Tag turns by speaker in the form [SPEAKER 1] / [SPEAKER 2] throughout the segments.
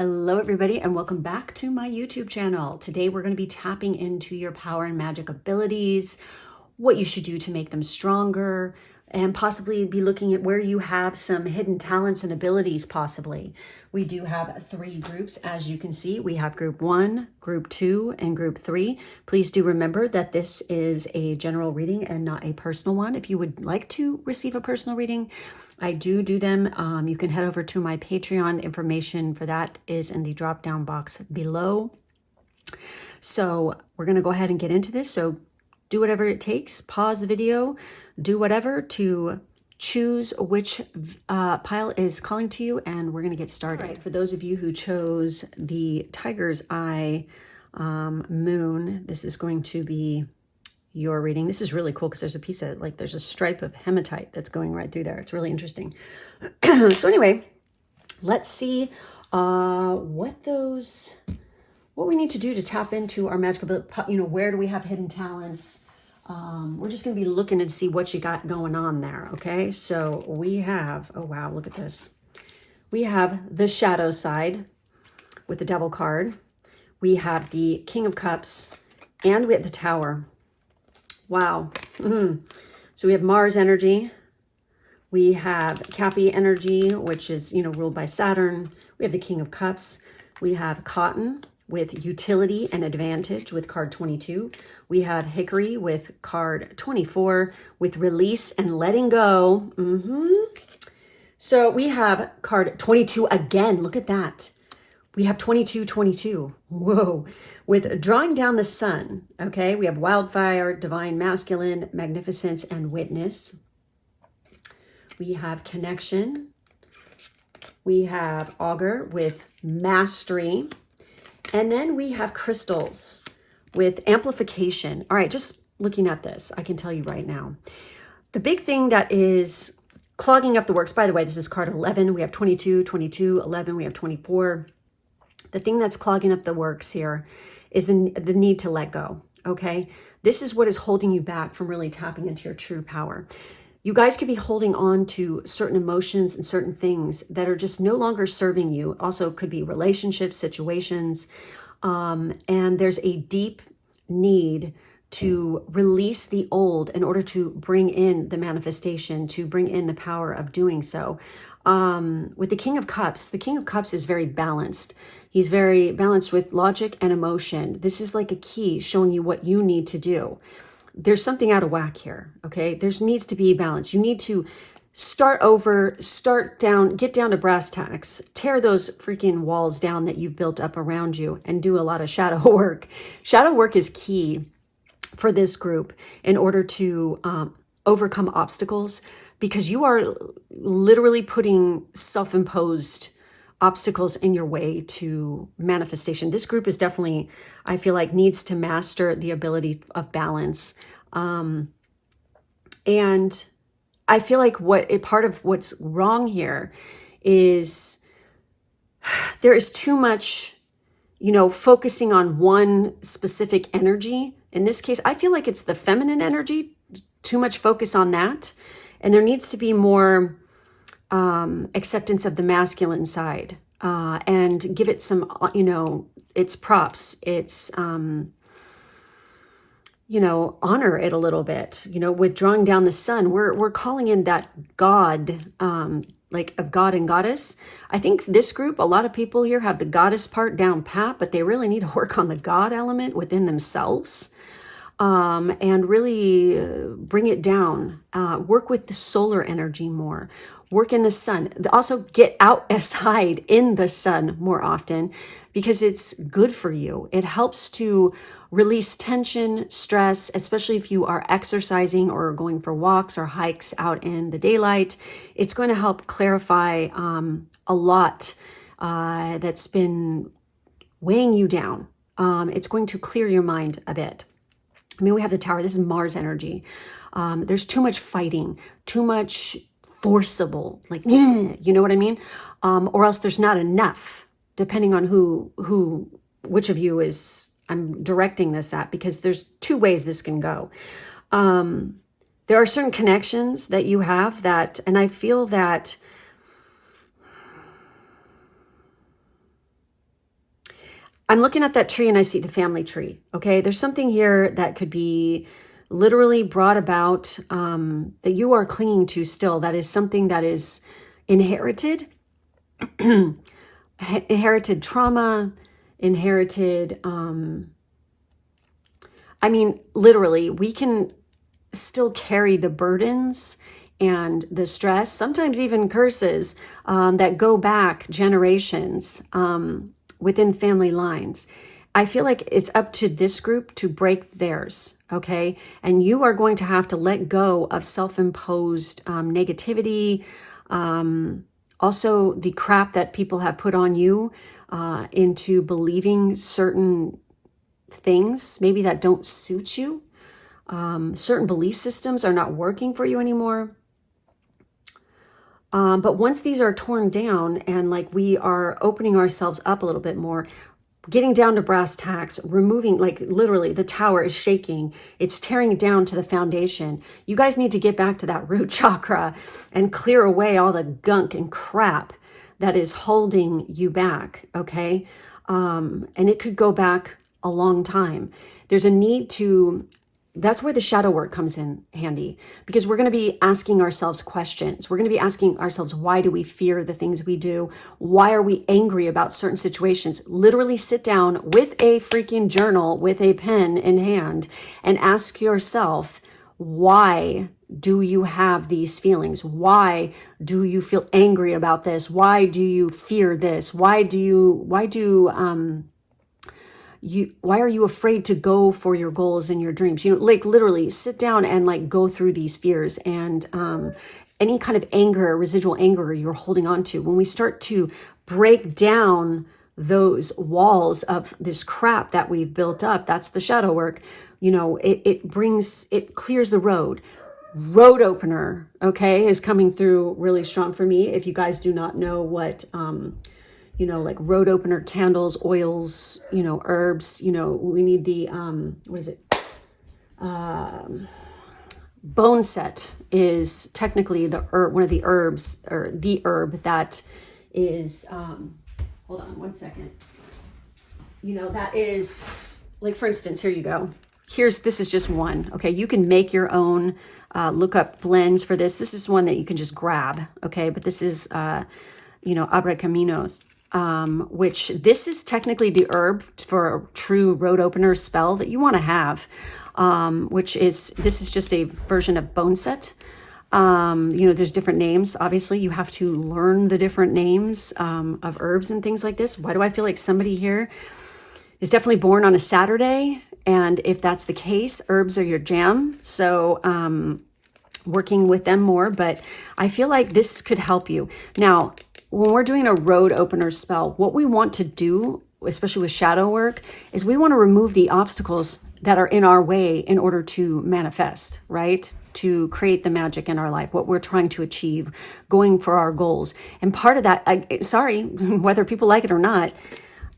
[SPEAKER 1] Hello everybody and welcome back to my YouTube channel. Today we're going to be tapping into your power and magic abilities, what you should do to make them stronger, and possibly be looking at where you have some hidden talents and abilities possibly. We do have 3 groups, as you can see. We have group 1, group 2, and group 3. Please do remember that this is a general reading and not a personal one. If you would like to receive a personal reading, I do them. You can head over to my Patreon. Information for that is in the drop down box below. So we're going to go ahead and get into this. So do whatever it takes, pause the video, do whatever to choose which pile is calling to you, and we're going to get started. Right. For those of you who chose the Tiger's Eye moon, this is going to be your reading. This is really cool because there's a piece of, like, there's a stripe of hematite that's going right through there. It's really interesting. So anyway, let's see what we need to do to tap into our magical ability. Where do we have hidden talents? We're just going to be looking to see what you got going on there. Okay, so we have, oh wow, look at this. We have the shadow side with the Devil card. We have the King of Cups, and we have the Tower. Wow. So we have Mars energy. We have Cappy energy, which is, ruled by Saturn. We have the King of Cups. We have Cotton with utility and advantage with card 22. We have Hickory with card 24 with release and letting go. So we have card 22 again. Look at that. We have 22. Whoa. With drawing down the sun. Okay. We have wildfire, divine masculine, magnificence, and witness. We have connection. We have augur with mastery. And then we have crystals with amplification. All right, just looking at this, I can tell you right now. The big thing that is clogging up the works, by the way, this is card 11. We have 22, 11, we have 24. The thing that's clogging up the works here is the need to let go, okay? This is what is holding you back from really tapping into your true power. You guys could be holding on to certain emotions and certain things that are just no longer serving you. Also could be relationships, situations, and there's a deep need to release the old in order to bring in the manifestation, to bring in the power of doing so. With the King of Cups is very balanced. He's very balanced with logic and emotion. This is like a key showing you what you need to do. There's something out of whack here, okay? There needs to be balance. You need to start over, get down to brass tacks, tear those freaking walls down that you've built up around you, and do a lot of shadow work. Shadow work is key for this group in order to overcome obstacles, because you are literally putting self-imposed obstacles in your way to manifestation. This group is definitely, I feel like, needs to master the ability of balance. And I feel like part of what's wrong here is there is too much, focusing on one specific energy. In this case, I feel like it's the feminine energy, too much focus on that. And there needs to be more acceptance of the masculine side, and give it some, its props, its, honor it a little bit, with drawing down the sun. We're calling in that God, like of God and goddess. I think this group, a lot of people here have the goddess part down pat, but they really need to work on the God element within themselves. And really bring it down, work with the solar energy more, work in the sun. Also get outside in the sun more often, because it's good for you. It helps to release tension, stress, especially if you are exercising or going for walks or hikes out in the daylight. It's going to help clarify a lot that's been weighing you down. It's going to clear your mind a bit. We have the Tower. This is Mars energy. There's too much fighting, too much forcible, like, you know what I mean? Or else there's not enough, depending on which of you I'm directing this at, because there's 2 ways this can go. There are certain connections that you have that, and I feel that I'm looking at that tree and I see the family tree. Okay. There's something here that could be literally brought about, that you are clinging to still. That is something that is inherited, inherited trauma, inherited, I mean, literally, we can still carry the burdens and the stress, sometimes even curses, that go back generations, within family lines. I feel like it's up to this group to break theirs, okay? And you are going to have to let go of self-imposed negativity, also the crap that people have put on you, into believing certain things maybe that don't suit you. Certain belief systems are not working for you anymore. But once these are torn down and like we are opening ourselves up a little bit more, getting down to brass tacks, removing, like literally the tower is shaking. It's tearing down to the foundation. You guys need to get back to that root chakra and clear away all the gunk and crap that is holding you back. Okay. And it could go back a long time. There's a need to, that's where the shadow work comes in handy, because we're going to be asking ourselves questions. We're going to be asking ourselves, why do we fear the things we do? Why are we angry about certain situations? Literally sit down with a freaking journal, with a pen in hand, and ask yourself, why do you have these feelings? Why do you feel angry about this? Why do you fear this? Why are you afraid to go for your goals and your dreams? You know, like literally sit down and like go through these fears and any kind of anger, residual anger you're holding on to. When we start to break down those walls of this crap that we've built up, that's the shadow work. You know, it clears the road. Road opener, okay, is coming through really strong for me. If you guys do not know what, you know, like road opener, candles, oils, you know, herbs, you know, we need the, what is it? Bone set is technically the herb, one of the herbs, or the herb that is, hold on one second. You know, that is like, for instance, here you go. This is just one. Okay. You can make your own, look up blends for this. This is one that you can just grab. Okay. But this is, you know, Abra Caminos. Which this is technically the herb for a true road opener spell that you want to have, this is just a version of bone set. You know, there's different names. Obviously, you have to learn the different names of herbs and things like this. Why do I feel like somebody here is definitely born on a Saturday? And if that's the case, herbs are your jam. So working with them more, but I feel like this could help you. Now, when we're doing a road opener spell, what we want to do, especially with shadow work, is we want to remove the obstacles that are in our way in order to manifest, right? To create the magic in our life, what we're trying to achieve, going for our goals. And part of that, whether people like it or not,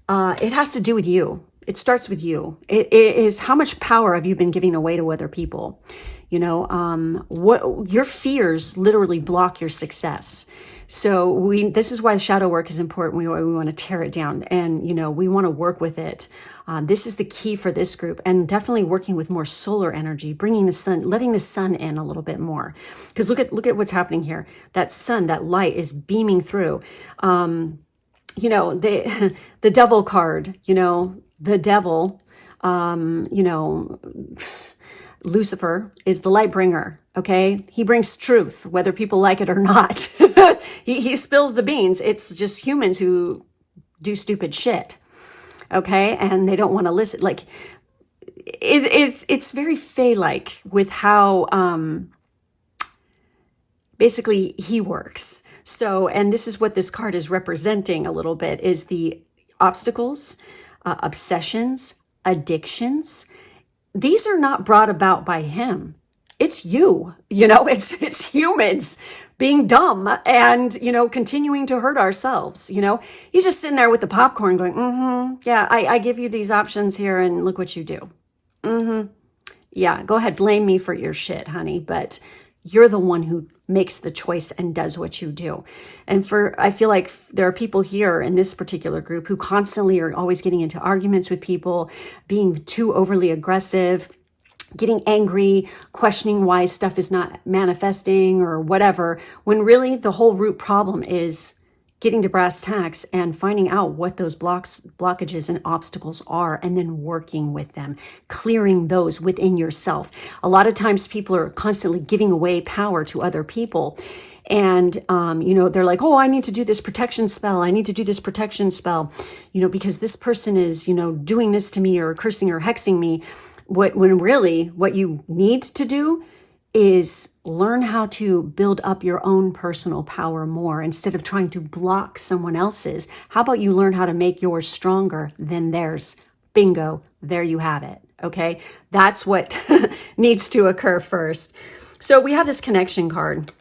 [SPEAKER 1] it has to do with you. It starts with you. It is how much power have you been giving away to other people? You know, what your fears literally block your success. So this is why the shadow work is important. We want to tear it down, and you know, we want to work with it. This is the key for this group, and definitely working with more solar energy, bringing the sun, letting the sun in a little bit more. Because look at what's happening here. That sun, that light is beaming through. You know, the devil card. You know, the devil. You know, Lucifer is the light bringer. Okay. He brings truth, whether people like it or not. he spills the beans. It's just humans who do stupid shit. Okay. And they don't want to listen. Like it's very Fae-like with how, basically he works. So, and this is what this card is representing a little bit, is the obstacles, obsessions, addictions. These are not brought about by him. It's you, you know, it's humans being dumb and, you know, continuing to hurt ourselves. You know, he's just sitting there with the popcorn going, yeah, I give you these options here and look what you do. Yeah, go ahead, blame me for your shit, honey. But you're the one who makes the choice and does what you do. And I feel like there are people here in this particular group who constantly are always getting into arguments with people, being too overly aggressive, getting angry, questioning why stuff is not manifesting or whatever, when really the whole root problem is getting to brass tacks and finding out what those blockages and obstacles are, and then working with them, clearing those within yourself. A lot of times people are constantly giving away power to other people. And, they're like, oh, I need to do this protection spell. I need to do this protection spell, because this person is, doing this to me or cursing or hexing me. When really what you need to do is learn how to build up your own personal power more instead of trying to block someone else's. How about you learn how to make yours stronger than theirs? Bingo, there you have it. Okay, that's what needs to occur first. So we have this connection card.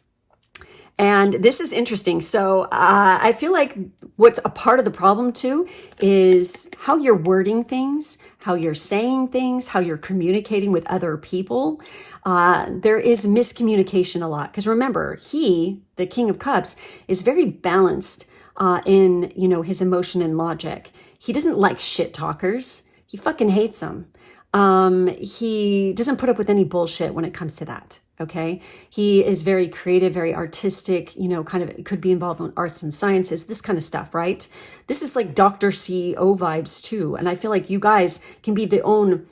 [SPEAKER 1] And this is interesting. So I feel like what's a part of the problem too is how you're wording things, how you're saying things, how you're communicating with other people. There is miscommunication a lot. Because remember, the King of Cups, is very balanced in, his emotion and logic. He doesn't like shit talkers. He fucking hates them. He doesn't put up with any bullshit when it comes to that. Okay. He is very creative, very artistic, kind of could be involved in arts and sciences, this kind of stuff, right? This is like Dr. CEO vibes too. And I feel like you guys can be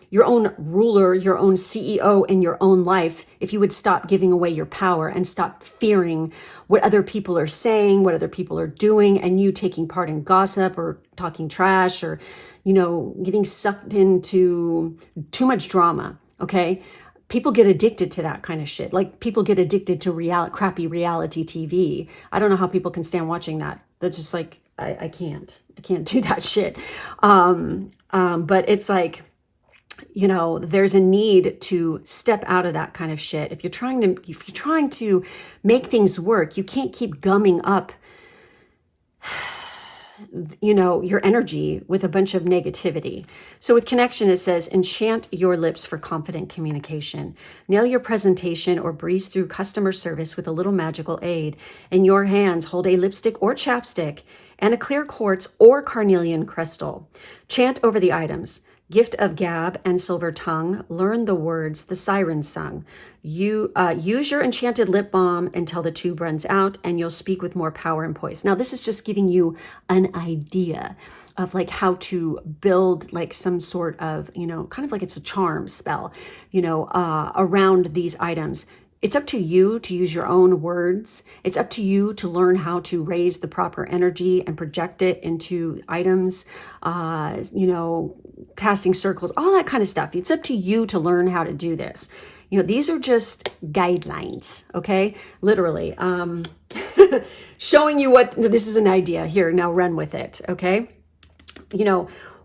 [SPEAKER 1] your own ruler, your own CEO in your own life if you would stop giving away your power and stop fearing what other people are saying, what other people are doing, and you taking part in gossip or talking trash or, getting sucked into too much drama. Okay. People get addicted to that kind of shit. Like people get addicted to crappy reality TV. I don't know how people can stand watching that. That's just like, I can't do that shit. But it's like, there's a need to step out of that kind of shit. If you're trying to make things work, you can't keep gumming up your energy with a bunch of negativity. So with connection, it says, enchant your lips for confident communication. Nail your presentation or breeze through customer service with a little magical aid. In your hands, hold a lipstick or chapstick and a clear quartz or carnelian crystal. Chant over the items. Gift of gab and silver tongue. Learn the words the siren sung. You use your enchanted lip balm until the tube runs out, and you'll speak with more power and poise. Now, this is just giving you an idea of like how to build like some sort of, kind of like it's a charm spell, around these items. It's up to you to use your own words. It's up to you to learn how to raise the proper energy and project it into items, casting circles, all that kind of stuff. It's up to you to learn how to do this. These are just guidelines, okay? Literally, showing you this is an idea. Here, now run with it, okay?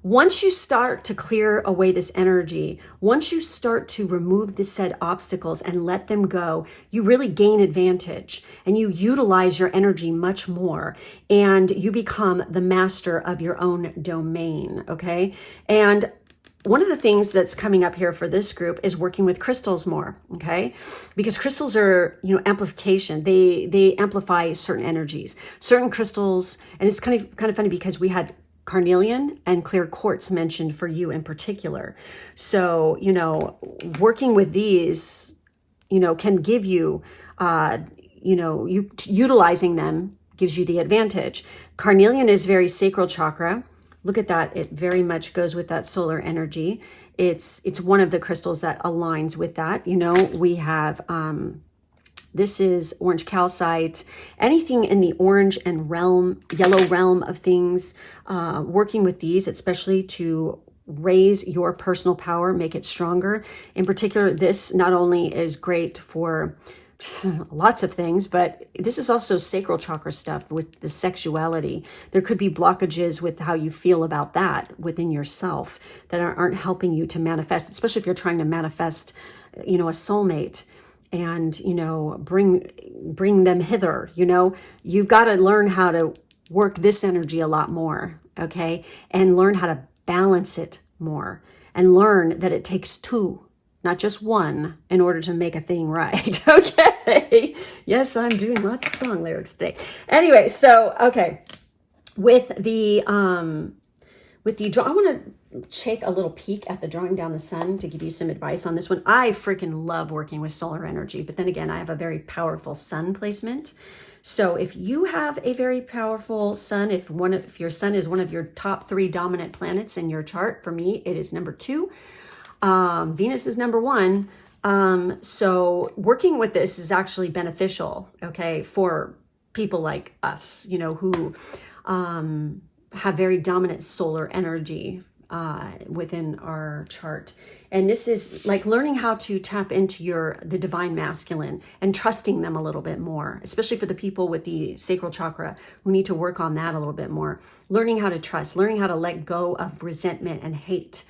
[SPEAKER 1] Once you start to clear away this energy, once you start to remove the said obstacles and let them go, you really gain advantage and you utilize your energy much more and you become the master of your own domain, okay? And one of the things that's coming up here for this group is working with crystals more, okay? Because crystals are, amplification. They amplify certain energies. Certain crystals, and it's kind of funny because we had carnelian and clear quartz mentioned for you in particular. So, working with these, can give you, utilizing them gives you the advantage. Carnelian is very sacral chakra. Look at that. It very much goes with that solar energy. It's one of the crystals that aligns with that. We have, this is orange calcite, anything in the orange and yellow realm of things, working with these, especially to raise your personal power, make it stronger. In particular, this not only is great for lots of things, but this is also sacral chakra stuff with the sexuality. There could be blockages with how you feel about that within yourself that aren't helping you to manifest, especially if you're trying to manifest, a soulmate and, bring them hither. You've got to learn how to work this energy a lot more, okay? And learn how to balance it more and learn that it takes two not just one, in order to make a thing right. Okay. Yes, I'm doing lots of song lyrics today. Anyway, so, okay. With the draw, I want to take a little peek at the drawing down the sun to give you some advice on this one. I freaking love working with solar energy, but then again, I have a very powerful sun placement. So if you have a very powerful sun, if your sun is one of your top 3 dominant planets in your chart, for me, it is number 2. Venus is number 1. So working with this is actually beneficial, okay, for people like us, you know, who have very dominant solar energy within our chart. And this is like learning how to tap into the divine masculine and trusting them a little bit more, especially for the people with the sacral chakra who need to work on that a little bit more. Learning how to trust, learning how to let go of resentment and hate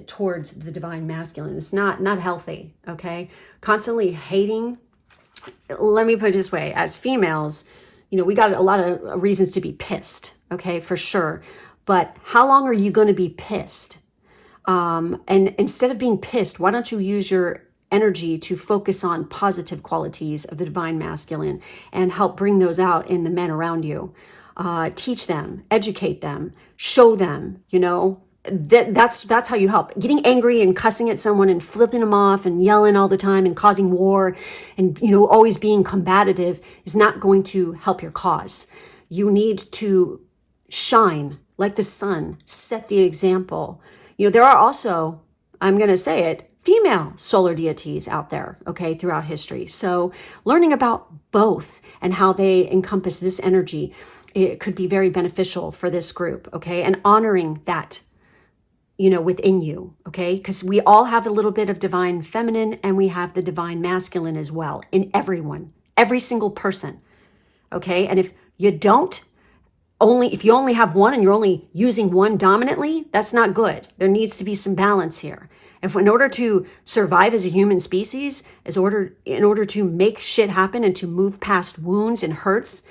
[SPEAKER 1] towards the divine masculine. It's not healthy, okay? Constantly hating. Let me put it this way, as females, you know, we got a lot of reasons to be pissed, okay, for sure. But how long are you going to be pissed? And instead of being pissed, why don't you use your energy to focus on positive qualities of the divine masculine and help bring those out in the men around you? Teach them, educate them, show them, you know, that's how you help. Getting angry and cussing at someone and flipping them off and yelling all the time and causing war and, you know, always being combative is not going to help your cause. You need to shine like the sun, set the example. You know, there are also, I'm going to say it, female solar deities out there, okay, throughout history. So learning about both and how they encompass this energy, it could be very beneficial for this group, okay, and honoring that, you know, within you, okay, because we all have a little bit of divine feminine and we have the divine masculine as well in everyone, every single person, okay, and if you only have one and you're only using one dominantly, that's not good. There needs to be some balance here. In order to survive as a human species, in order to make shit happen and to move past wounds and hurts,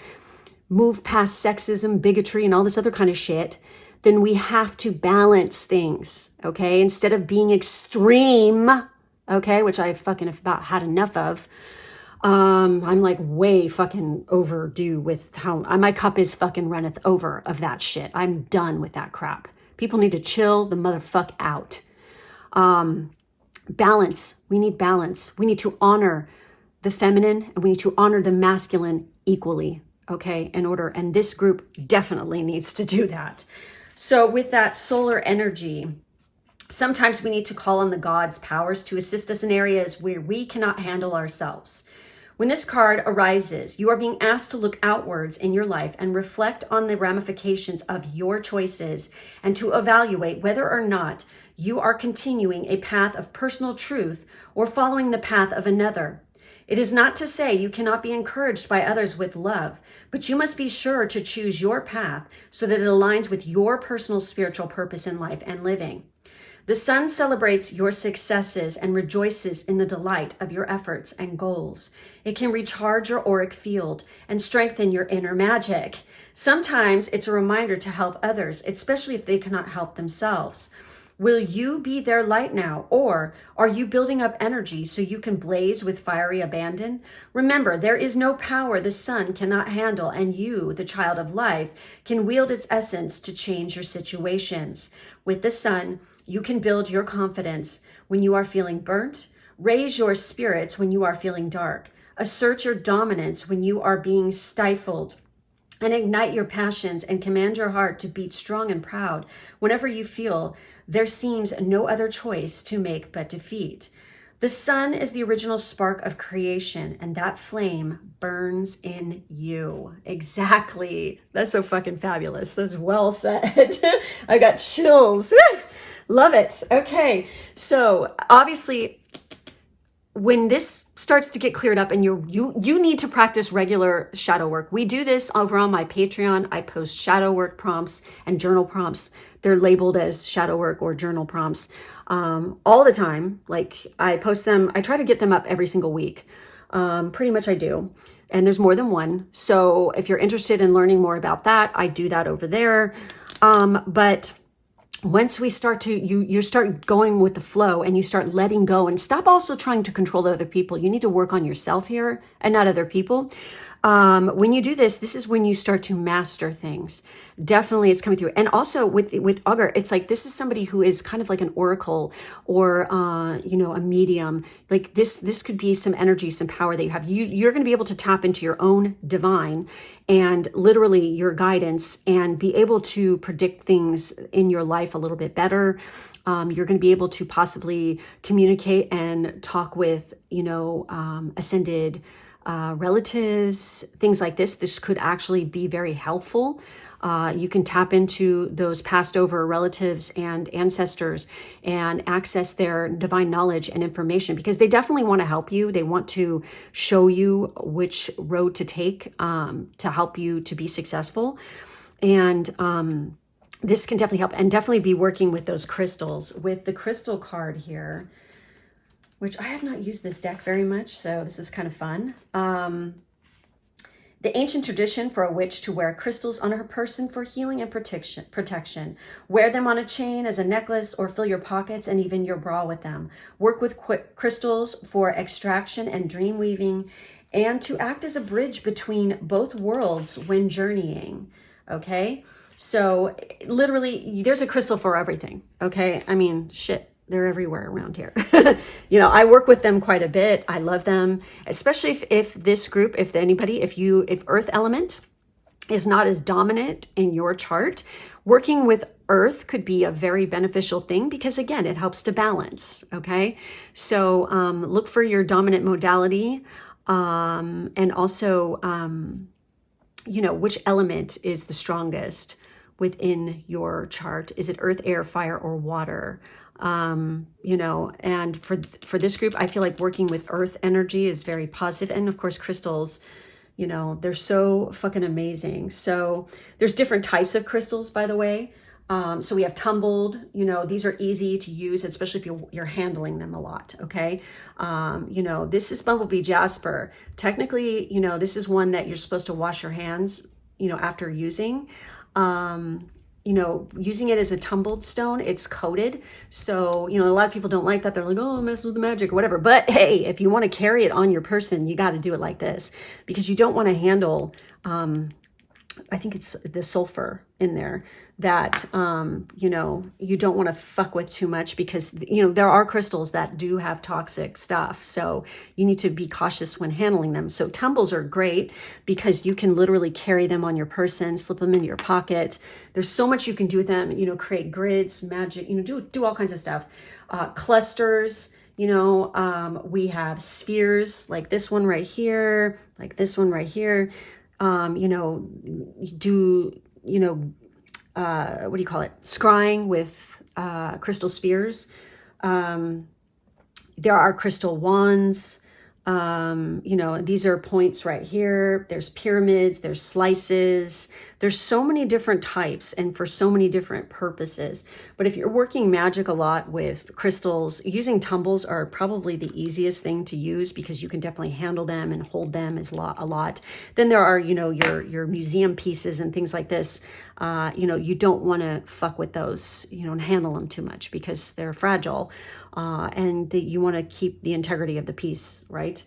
[SPEAKER 1] move past sexism, bigotry, and all this other kind of shit, then we have to balance things, okay? Instead of being extreme, okay, which I fucking have about had enough of, I'm like way fucking overdue with how my cup is fucking runneth over of that shit. I'm done with that crap. People need to chill the motherfuck out. Balance. We need balance. We need to honor the feminine and we need to honor the masculine equally, okay? And this group definitely needs to do that. So with that solar energy, sometimes we need to call on the gods' powers to assist us in areas where we cannot handle ourselves. When this card arises, you are being asked to look outwards in your life and reflect on the ramifications of your choices and to evaluate whether or not you are continuing a path of personal truth or following the path of another. It is not to say you cannot be encouraged by others with love, but you must be sure to choose your path so that it aligns with your personal spiritual purpose in life and living. The sun celebrates your successes and rejoices in the delight of your efforts and goals. It can recharge your auric field and strengthen your inner magic. Sometimes it's a reminder to help others, especially if they cannot help themselves. Will you be their light now, or are you building up energy so you can blaze with fiery abandon? Remember, there is no power the sun cannot handle, and you, the child of life, can wield its essence to change your situations. With the sun, you can build your confidence when you are feeling burnt, raise your spirits when you are feeling dark, assert your dominance when you are being stifled, and ignite your passions and command your heart to beat strong and proud whenever you feel there seems no other choice to make but defeat. The sun is the original spark of creation, and that flame burns in you. Exactly. That's so fucking fabulous. That's well said. I got chills. Love it. Okay. So obviously, when this starts to get cleared up and you need to practice regular shadow work. We do this over on my Patreon. I post shadow work prompts and journal prompts. They're labeled as shadow work or journal prompts all the time. Like I post them. I try to get them up every single week. Pretty much I do. And there's more than one. So if you're interested in learning more about that, I do that over there. But once we start to, you start going with the flow and you start letting go and stop also trying to control other people. You need to work on yourself here and not other people. When you do this, this is when you start to master things. Definitely it's coming through. And also with Augur, it's like, this is somebody who is kind of like an oracle or, you know, a medium. Like this could be some energy, some power that you have. You're going to be able to tap into your own divine and literally your guidance and be able to predict things in your life a little bit better. You're going to be able to possibly communicate and talk with, you know, ascended relatives, things like this. This could actually be very helpful. You can tap into those passed over relatives and ancestors and access their divine knowledge and information, because they definitely want to help you. They want to show you which road to take to help you to be successful. And this can definitely help, and definitely be working with those crystals. With the crystal card here, which I have not used this deck very much, so this is kind of fun. The ancient tradition for a witch to wear crystals on her person for healing and protection. Wear them on a chain, as a necklace, or fill your pockets and even your bra with them. Work with crystals for extraction and dream weaving, and to act as a bridge between both worlds when journeying. Okay? So literally, there's a crystal for everything. Okay? I mean, shit. They're everywhere around here. You know, I work with them quite a bit. I love them, especially if this group, if Earth element is not as dominant in your chart, working with Earth could be a very beneficial thing, because again, it helps to balance. Okay. So, look for your dominant modality, and also, you know, which element is the strongest within your chart. Is it earth, air, fire, or water? You know, and for this group, I feel like working with earth energy is very positive. And of course, crystals, you know, they're so fucking amazing. So there's different types of crystals, by the way. So we have tumbled, you know, these are easy to use, especially if you're handling them a lot. Okay. You know, this is Bumblebee Jasper. Technically, you know, this is one that you're supposed to wash your hands, you know, after using. You know, using it as a tumbled stone, it's coated. So, you know, a lot of people don't like that. They're like, oh, mess with the magic or whatever. But hey, if you want to carry it on your person, you got to do it like this, because you don't want to handle, I think it's the sulfur in there that, you know, you don't want to fuck with too much, because, you know, there are crystals that do have toxic stuff. So you need to be cautious when handling them. So tumbles are great because you can literally carry them on your person, slip them into your pocket. There's so much you can do with them, you know, create grids, magic, you know, do all kinds of stuff. Clusters, you know, we have spheres like this one right here, like this one right here. You know, you know, what do you call it? Scrying with crystal spheres. There are crystal wands. You know, these are points right here. There's pyramids, there's slices. There's so many different types and for so many different purposes. But if you're working magic a lot with crystals, using tumbles are probably the easiest thing to use, because you can definitely handle them and hold them a lot. Then there are, you know, your museum pieces and things like this. You know, you don't want to fuck with those, you know, and handle them too much, because they're fragile. And you want to keep the integrity of the piece, right?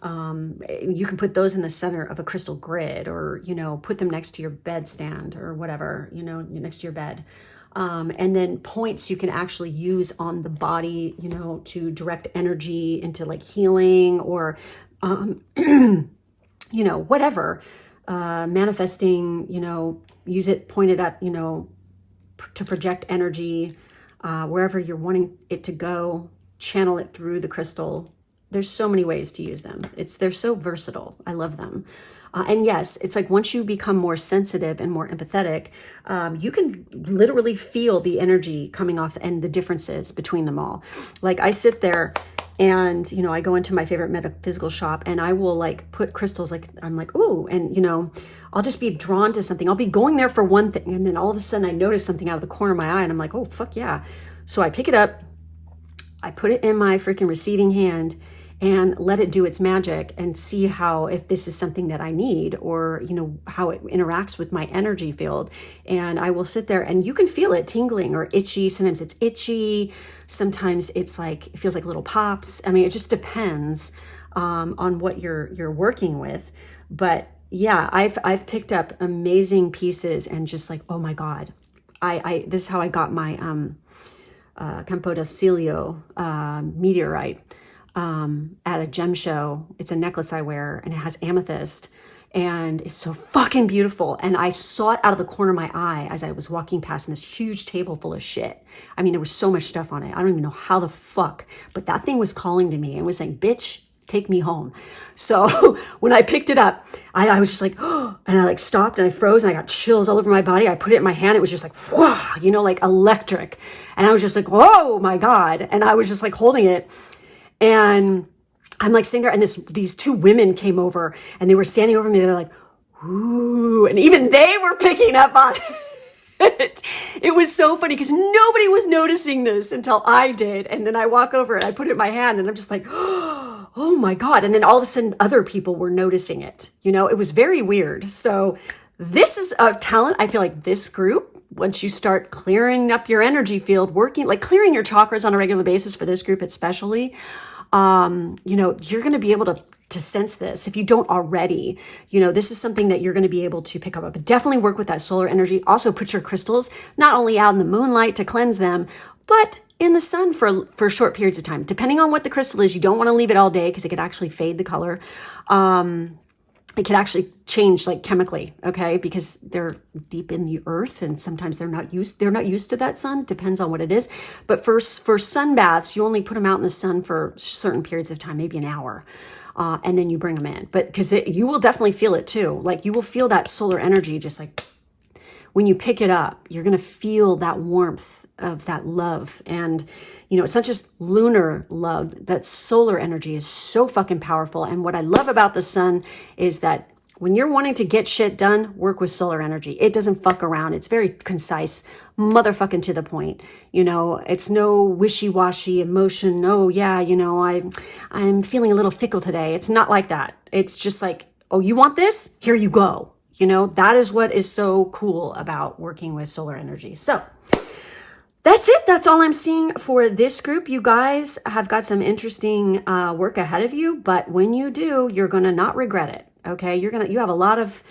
[SPEAKER 1] You can put those in the center of a crystal grid, or, you know, put them next to your bedstand or whatever, you know, next to your bed. And then points you can actually use on the body, you know, to direct energy into like healing or, you know, whatever, manifesting, you know, use it pointed at, you know, to project energy, wherever you're wanting it to go, channel it through the crystal. There's so many ways to use them. They're so versatile. I love them. And yes, it's like once you become more sensitive and more empathetic, you can literally feel the energy coming off and the differences between them all. Like I sit there and, you know, I go into my favorite metaphysical shop and I will like put crystals, like I'm like, ooh, and, you know, I'll just be drawn to something. I'll be going there for one thing, and then all of a sudden I notice something out of the corner of my eye and I'm like, oh, fuck yeah. So I pick it up, I put it in my freaking receiving hand, and let it do its magic and see how, if this is something that I need, or, you know, how it interacts with my energy field. And I will sit there and you can feel it tingling or itchy. Sometimes it's itchy. Sometimes it's like, it feels like little pops. I mean, it just depends on what you're working with. But yeah, I've picked up amazing pieces and just like, oh my God, this is how I got my Campo da Cilio meteorite at a gem show. It's a necklace I wear and it has amethyst and it's so fucking beautiful. And I saw it out of the corner of my eye as I was walking past this huge table full of shit. I mean, there was so much stuff on it. I don't even know how the fuck, but that thing was calling to me and was saying, bitch, take me home. So when I picked it up, I was just like, oh, and I like stopped and I froze and I got chills all over my body. I put it in my hand. It was just like, whoa, you know, like electric. And I was just like, whoa, my God. And I was just like holding it. And I'm like sitting there and these two women came over and they were standing over me. They're like, ooh, and even they were picking up on it. It was so funny because nobody was noticing this until I did. And then I walk over and I put it in my hand and I'm just like, oh my God. And then all of a sudden other people were noticing it. You know, it was very weird. So this is a talent. I feel like this group, once you start clearing up your energy field, working, like clearing your chakras on a regular basis for this group especially, you know, you're going to be able to sense this. If you don't already, you know, this is something that you're going to be able to pick up. But definitely work with that solar energy. Also put your crystals not only out in the moonlight to cleanse them, but in the sun for short periods of time. Depending on what the crystal is, you don't want to leave it all day because it could actually fade the color. It could actually change like chemically, okay? Because they're deep in the earth and sometimes they're not used to that sun. Depends on what it is. But for sun baths, you only put them out in the sun for certain periods of time, maybe an hour. And then you bring them in. But because you will definitely feel it too. Like you will feel that solar energy just like when you pick it up, you're going to feel that warmth of that love. And, you know, it's not just lunar love. That solar energy is so fucking powerful. And what I love about the sun is that when you're wanting to get shit done, work with solar energy. It doesn't fuck around. It's very concise, motherfucking to the point. You know, it's no wishy-washy emotion. Oh yeah, you know, I'm feeling a little fickle today. It's not like that. It's just like, oh, you want this? Here you go. You know, that is what is so cool about working with solar energy. So that's it. That's all I'm seeing for this group. You guys have got some interesting work ahead of you, but when you do, you're going to not regret it. Okay. You have a lot of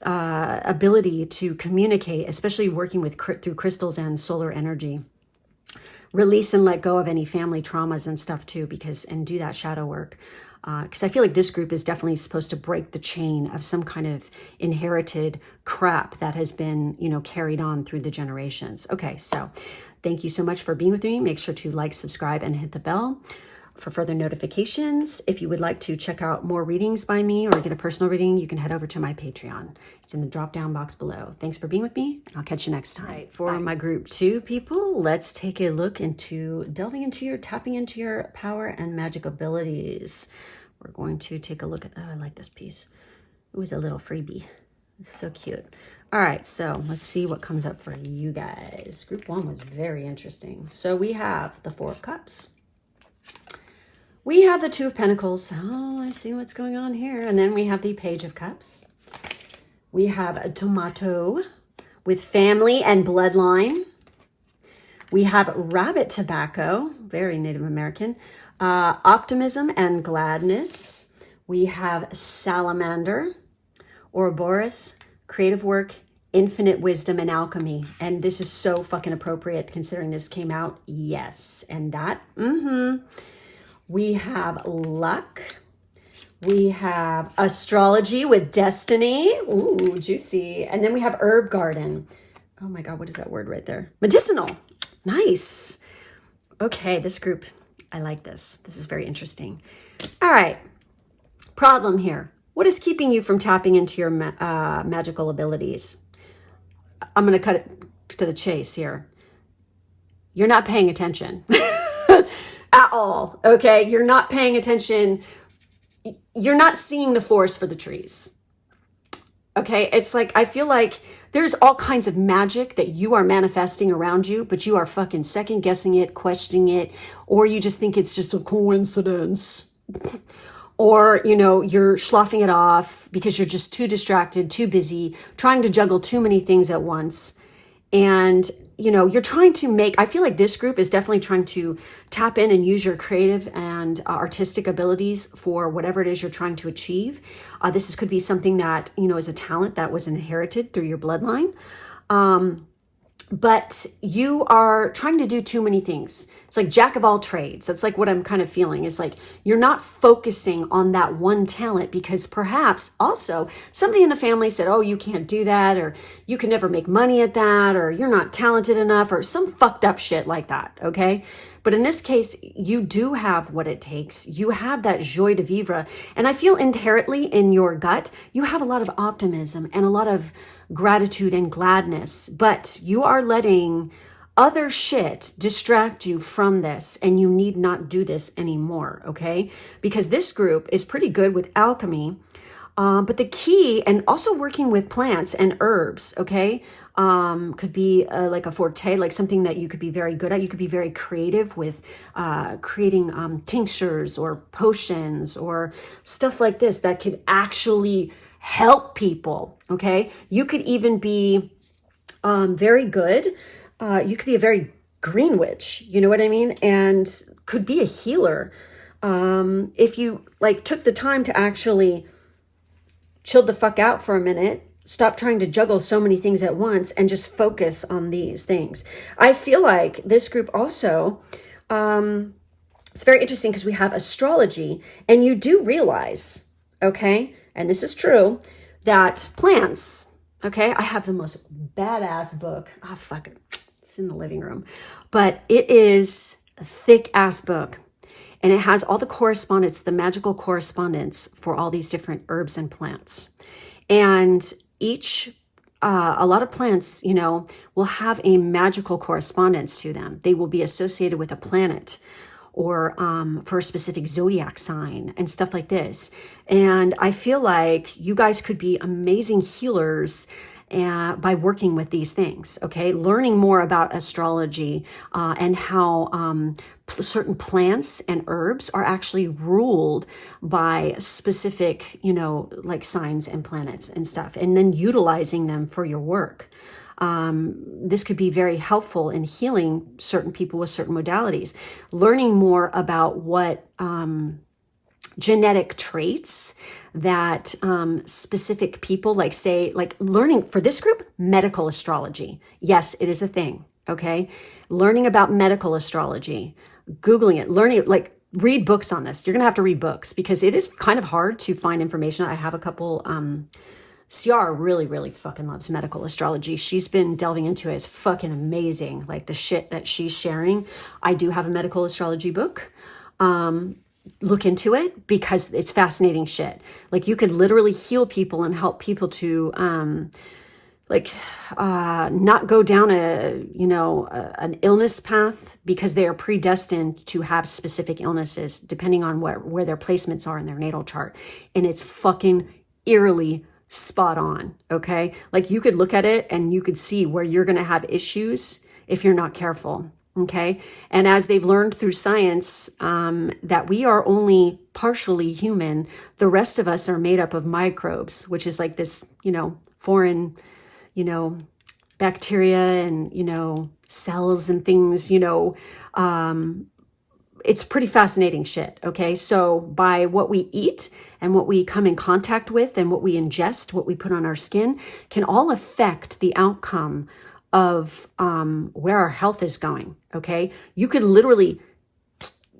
[SPEAKER 1] ability to communicate, especially working through crystals and solar energy. Release and let go of any family traumas and stuff too, and do that shadow work. Because I feel like this group is definitely supposed to break the chain of some kind of inherited crap that has been, you know, carried on through the generations. Okay, so thank you so much for being with me. Make sure to like, subscribe, and hit the bell for further notifications. If you would like to check out more readings by me or get a personal reading, you can head over to my Patreon. It's in the drop-down box below. Thanks for being with me. I'll catch you next time. Right, for my group 2 people, let's take a look into tapping into your power and magic abilities. We're going to take a look at, oh, I like this piece. It was a little freebie. It's so cute. All right, so let's see what comes up for you guys. Group 1 was very interesting. So we have the 4 of Cups. We have the 2 of Pentacles. Oh, I see what's going on here. And then we have the Page of Cups. We have a tomato with family and bloodline. We have rabbit tobacco, very Native American. Optimism and gladness. We have salamander, Ouroboros, creative work, infinite wisdom, and alchemy. And this is so fucking appropriate considering this came out. Yes. And that, we have luck. We have astrology with destiny. Ooh, juicy. And then we have herb garden. Oh my God, what is that word right there? Medicinal. Nice. Okay, this group, I like this. This is very interesting. All right. Problem here. What is keeping you from tapping into your magical abilities? I'm going to cut it to the chase here. You're not paying attention at all. Okay. You're not paying attention. You're not seeing the forest for the trees. Okay. It's like, I feel like there's all kinds of magic that you are manifesting around you, but you are fucking second guessing it, questioning it, or you just think it's just a coincidence. or, you know, you're sloughing it off because you're just too distracted, too busy, trying to juggle too many things at once. And, you know, you're trying to make, I feel like this group is definitely trying to tap in and use your creative and artistic abilities for whatever it is you're trying to achieve. Could be something that, you know, is a talent that was inherited through your bloodline. But you are trying to do too many things. It's like jack of all trades. That's like what I'm kind of feeling. Is like you're not focusing on that one talent because perhaps also somebody in the family said, oh, you can't do that, or you can never make money at that, or you're not talented enough, or some fucked up shit like that. Okay. But in this case, you do have what it takes. You have that joie de vivre. And I feel inherently in your gut, you have a lot of optimism and a lot of gratitude and gladness, but you are letting other shit distract you from this, and you need not do this anymore, okay? Because this group is pretty good with alchemy, but the key, and also working with plants and herbs, okay? Could be like a forte, like something that you could be very good at. You could be very creative with creating tinctures or potions or stuff like this that could actually help people, okay? You could even be very good. You could be a very green witch, you know what I mean? And could be a healer. If you like took the time to actually chill the fuck out for a minute, stop trying to juggle so many things at once and just focus on these things. I feel like this group also, it's very interesting because we have astrology, and you do realize, okay, and this is true, that plants, okay, I have the most badass book. Oh, fuck it. It's in the living room. But it is a thick ass book. And it has all the correspondence, the magical correspondence for all these different herbs and plants. And a lot of plants, you know, will have a magical correspondence to them. They will be associated with a planet or for a specific zodiac sign and stuff like this. And I feel like you guys could be amazing healers by working with these things, okay? Learning more about astrology and how certain plants and herbs are actually ruled by specific, you know, like signs and planets and stuff, and then utilizing them for your work. This could be very helpful in healing certain people with certain modalities. Learning more about what genetic traits that specific people, like say, like learning for this group, medical astrology. Yes, it is a thing, okay? Learning about medical astrology, Googling it, learning it, like read books on this. You're gonna have to read books because it is kind of hard to find information. I have a couple, Ciara really, really fucking loves medical astrology. She's been delving into it. It's fucking amazing. Like the shit that she's sharing. I do have a medical astrology book. Look into it because it's fascinating shit. Like you could literally heal people and help people to not go down an illness path because they are predestined to have specific illnesses depending on where their placements are in their natal chart. And it's fucking eerily spot on, okay? Like you could look at it and you could see where you're going to have issues if you're not careful. Okay. And as they've learned through science, that we are only partially human, the rest of us are made up of microbes, which is like this, you know, foreign, you know, bacteria and, you know, cells and things, you know, it's pretty fascinating shit. Okay. So by what we eat and what we come in contact with and what we ingest, what we put on our skin can all affect the outcome of where our health is going, okay? You could literally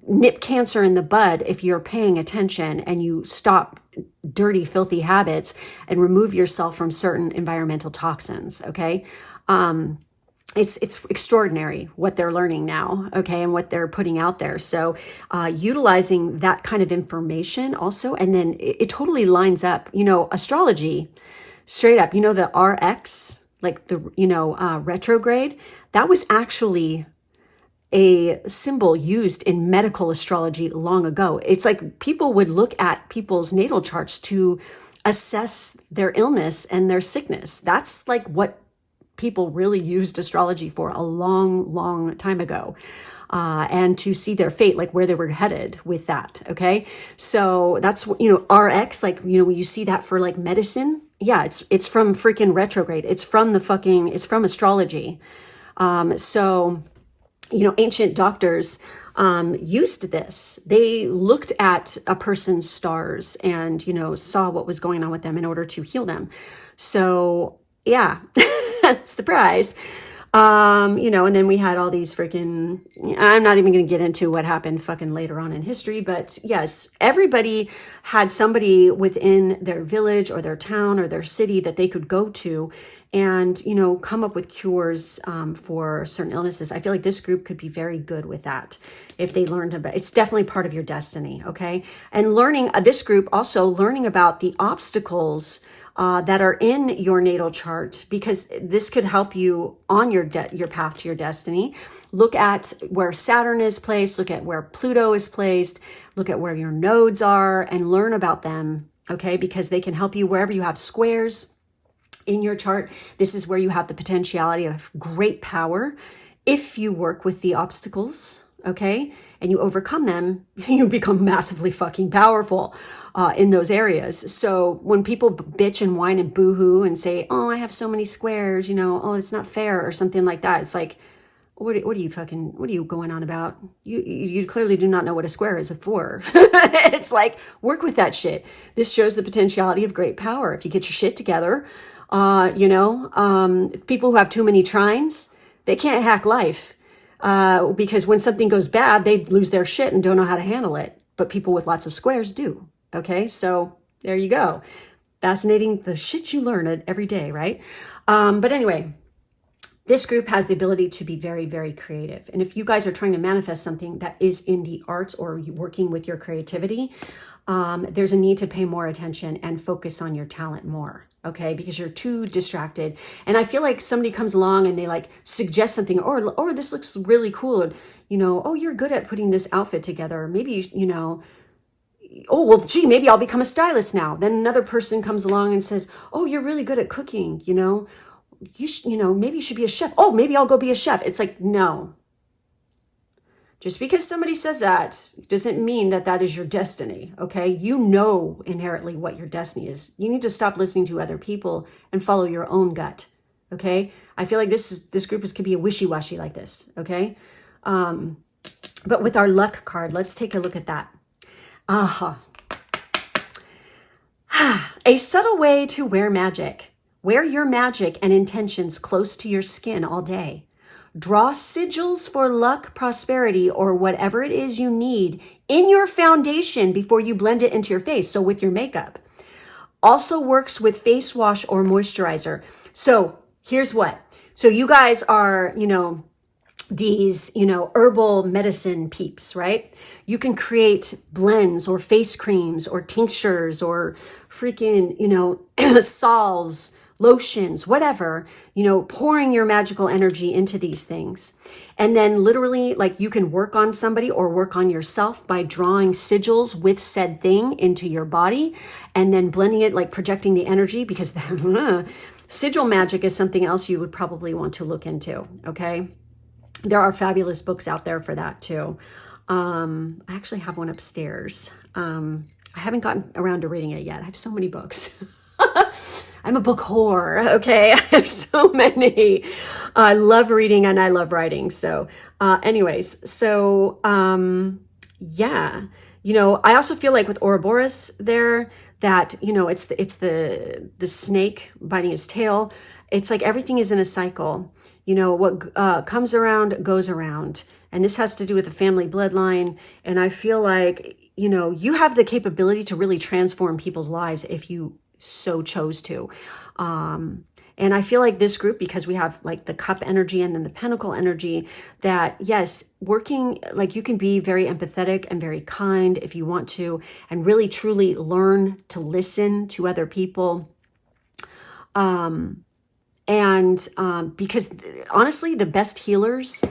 [SPEAKER 1] nip cancer in the bud if you're paying attention and you stop dirty, filthy habits and remove yourself from certain environmental toxins, okay? It's extraordinary what they're learning now, okay, and what they're putting out there. So utilizing that kind of information also, and then it totally lines up, you know, astrology, straight up, you know, the RX, like the, you know, retrograde, that was actually a symbol used in medical astrology long ago. It's like people would look at people's natal charts to assess their illness and their sickness. That's like what people really used astrology for a long, long time ago. And to see their fate, like where they were headed with that. Okay. So that's, RX, like, when you see that for like medicine, yeah, it's from freaking retrograde. It's from astrology. So, ancient doctors, used this. They looked at a person's stars and, saw what was going on with them in order to heal them. So yeah, surprise. And then we had all these freaking, I'm not even going to get into what happened fucking later on in history, but yes, everybody had somebody within their village or their town or their city that they could go to and, come up with cures for certain illnesses. I feel like this group could be very good with that if they learned about, it's definitely part of your destiny. Okay. And this group also learning about the obstacles that are in your natal chart, because this could help you on your path to your destiny. Look at where Saturn is placed, look at where Pluto is placed, look at where your nodes are and learn about them, okay? Because they can help you wherever you have squares in your chart. This is where you have the potentiality of great power. If you work with the obstacles, okay, and you overcome them, you become massively fucking powerful in those areas. So when people bitch and whine and boohoo and say, oh, I have so many squares, oh, it's not fair or something like that. It's like, what are you going on about? You clearly do not know what a square is for. It's like, work with that shit. This shows the potentiality of great power. If you get your shit together, people who have too many trines, they can't hack life. Because when something goes bad, they lose their shit and don't know how to handle it. But people with lots of squares do. Okay, so there you go. Fascinating, the shit you learn every day, right? But anyway, this group has the ability to be very, very creative. And if you guys are trying to manifest something that is in the arts or working with your creativity, there's a need to pay more attention and focus on your talent more. Okay, because you're too distracted. And I feel like somebody comes along and they like suggest something, or this looks really cool. Or, oh, you're good at putting this outfit together. Maybe, oh, well, gee, maybe I'll become a stylist now. Then another person comes along and says, oh, you're really good at cooking. Maybe you should be a chef. Oh, maybe I'll go be a chef. It's like, no. Just because somebody says that doesn't mean that that is your destiny, okay? You know inherently what your destiny is. You need to stop listening to other people and follow your own gut, okay? I feel like this group could be a wishy-washy like this, okay? But with our luck card, let's take a look at that. A subtle way to wear magic. Wear your magic and intentions close to your skin all day. Draw sigils for luck, prosperity, or whatever it is you need in your foundation before you blend it into your face. So with your makeup. Also works with face wash or moisturizer. So here's what. So you guys are, these, herbal medicine peeps, right? You can create blends or face creams or tinctures or freaking, salves, lotions, whatever, pouring your magical energy into these things. And then literally, like, you can work on somebody or work on yourself by drawing sigils with said thing into your body and then blending it, like projecting the energy, because sigil magic is something else you would probably want to look into. Okay. There are fabulous books out there for that too. I actually have one upstairs. I haven't gotten around to reading it yet. I have so many books. I'm a book whore, okay? I have so many. I love reading and I love writing. So yeah. I also feel like with Ouroboros there that, it's the snake biting his tail. It's like everything is in a cycle. What comes around goes around. And this has to do with the family bloodline. And I feel like, you have the capability to really transform people's lives if you so chose to. And I feel like this group, because we have like the cup energy and then the pentacle energy, that yes, working, like, you can be very empathetic and very kind if you want to, and really truly learn to listen to other people. Because honestly, the best healers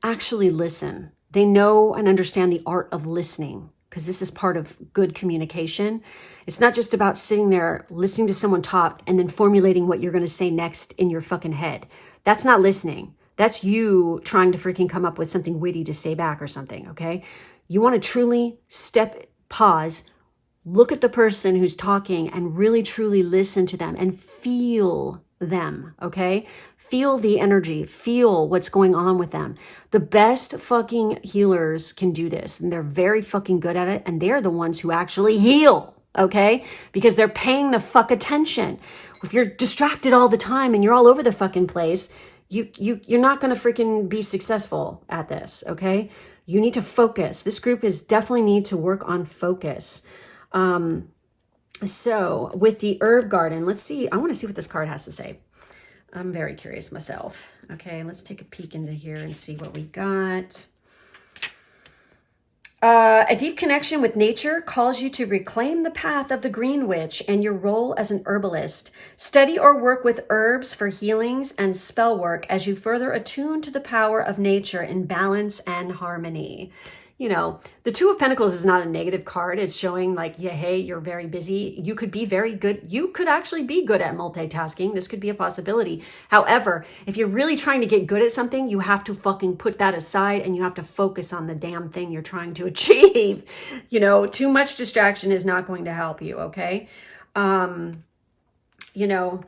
[SPEAKER 1] actually listen. They know and understand the art of listening. because this is part of good communication. It's not just about sitting there listening to someone talk and then formulating what you're going to say next in your fucking head. That's not listening. That's you trying to freaking come up with something witty to say back or something, okay? You want to truly pause, look at the person who's talking and really truly listen to them and feel them, okay? Feel the energy, feel what's going on with them. The best fucking healers can do this, and they're very fucking good at it, and they're the ones who actually heal, okay? Because they're paying the fuck attention. If you're distracted all the time and you're all over the fucking place, you're not going to freaking be successful at this, okay? You need to focus. This group is definitely need to work on focus. So with the herb garden, let's see. I want to see what this card has to say. I'm very curious myself. Okay, let's take a peek into here and see what we got. A deep connection with nature calls you to reclaim the path of the Green Witch and your role as an herbalist. Study or work with herbs for healings and spell work as you further attune to the power of nature in balance and harmony. You know, the Two of Pentacles is not a negative card. It's showing like, yeah, hey, you're very busy. You could be very good. You could actually be good at multitasking. This could be a possibility. However, if you're really trying to get good at something, you have to fucking put that aside and you have to focus on the damn thing you're trying to achieve. You know, too much distraction is not going to help you, okay? You know,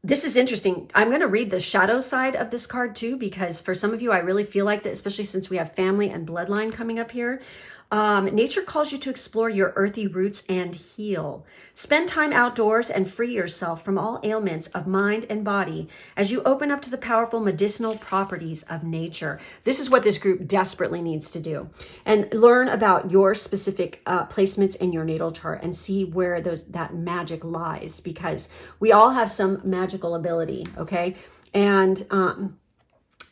[SPEAKER 1] this is interesting. I'm going to read the shadow side of this card too, because for some of you, I really feel like that, especially since we have family and bloodline coming up here. Nature calls you to explore your earthy roots and heal. Spend time outdoors and free yourself from all ailments of mind and body as you open up to the powerful medicinal properties of nature. This is what this group desperately needs to do. And learn about your specific placements in your natal chart and see where that magic lies, because we all have some magical ability, okay? And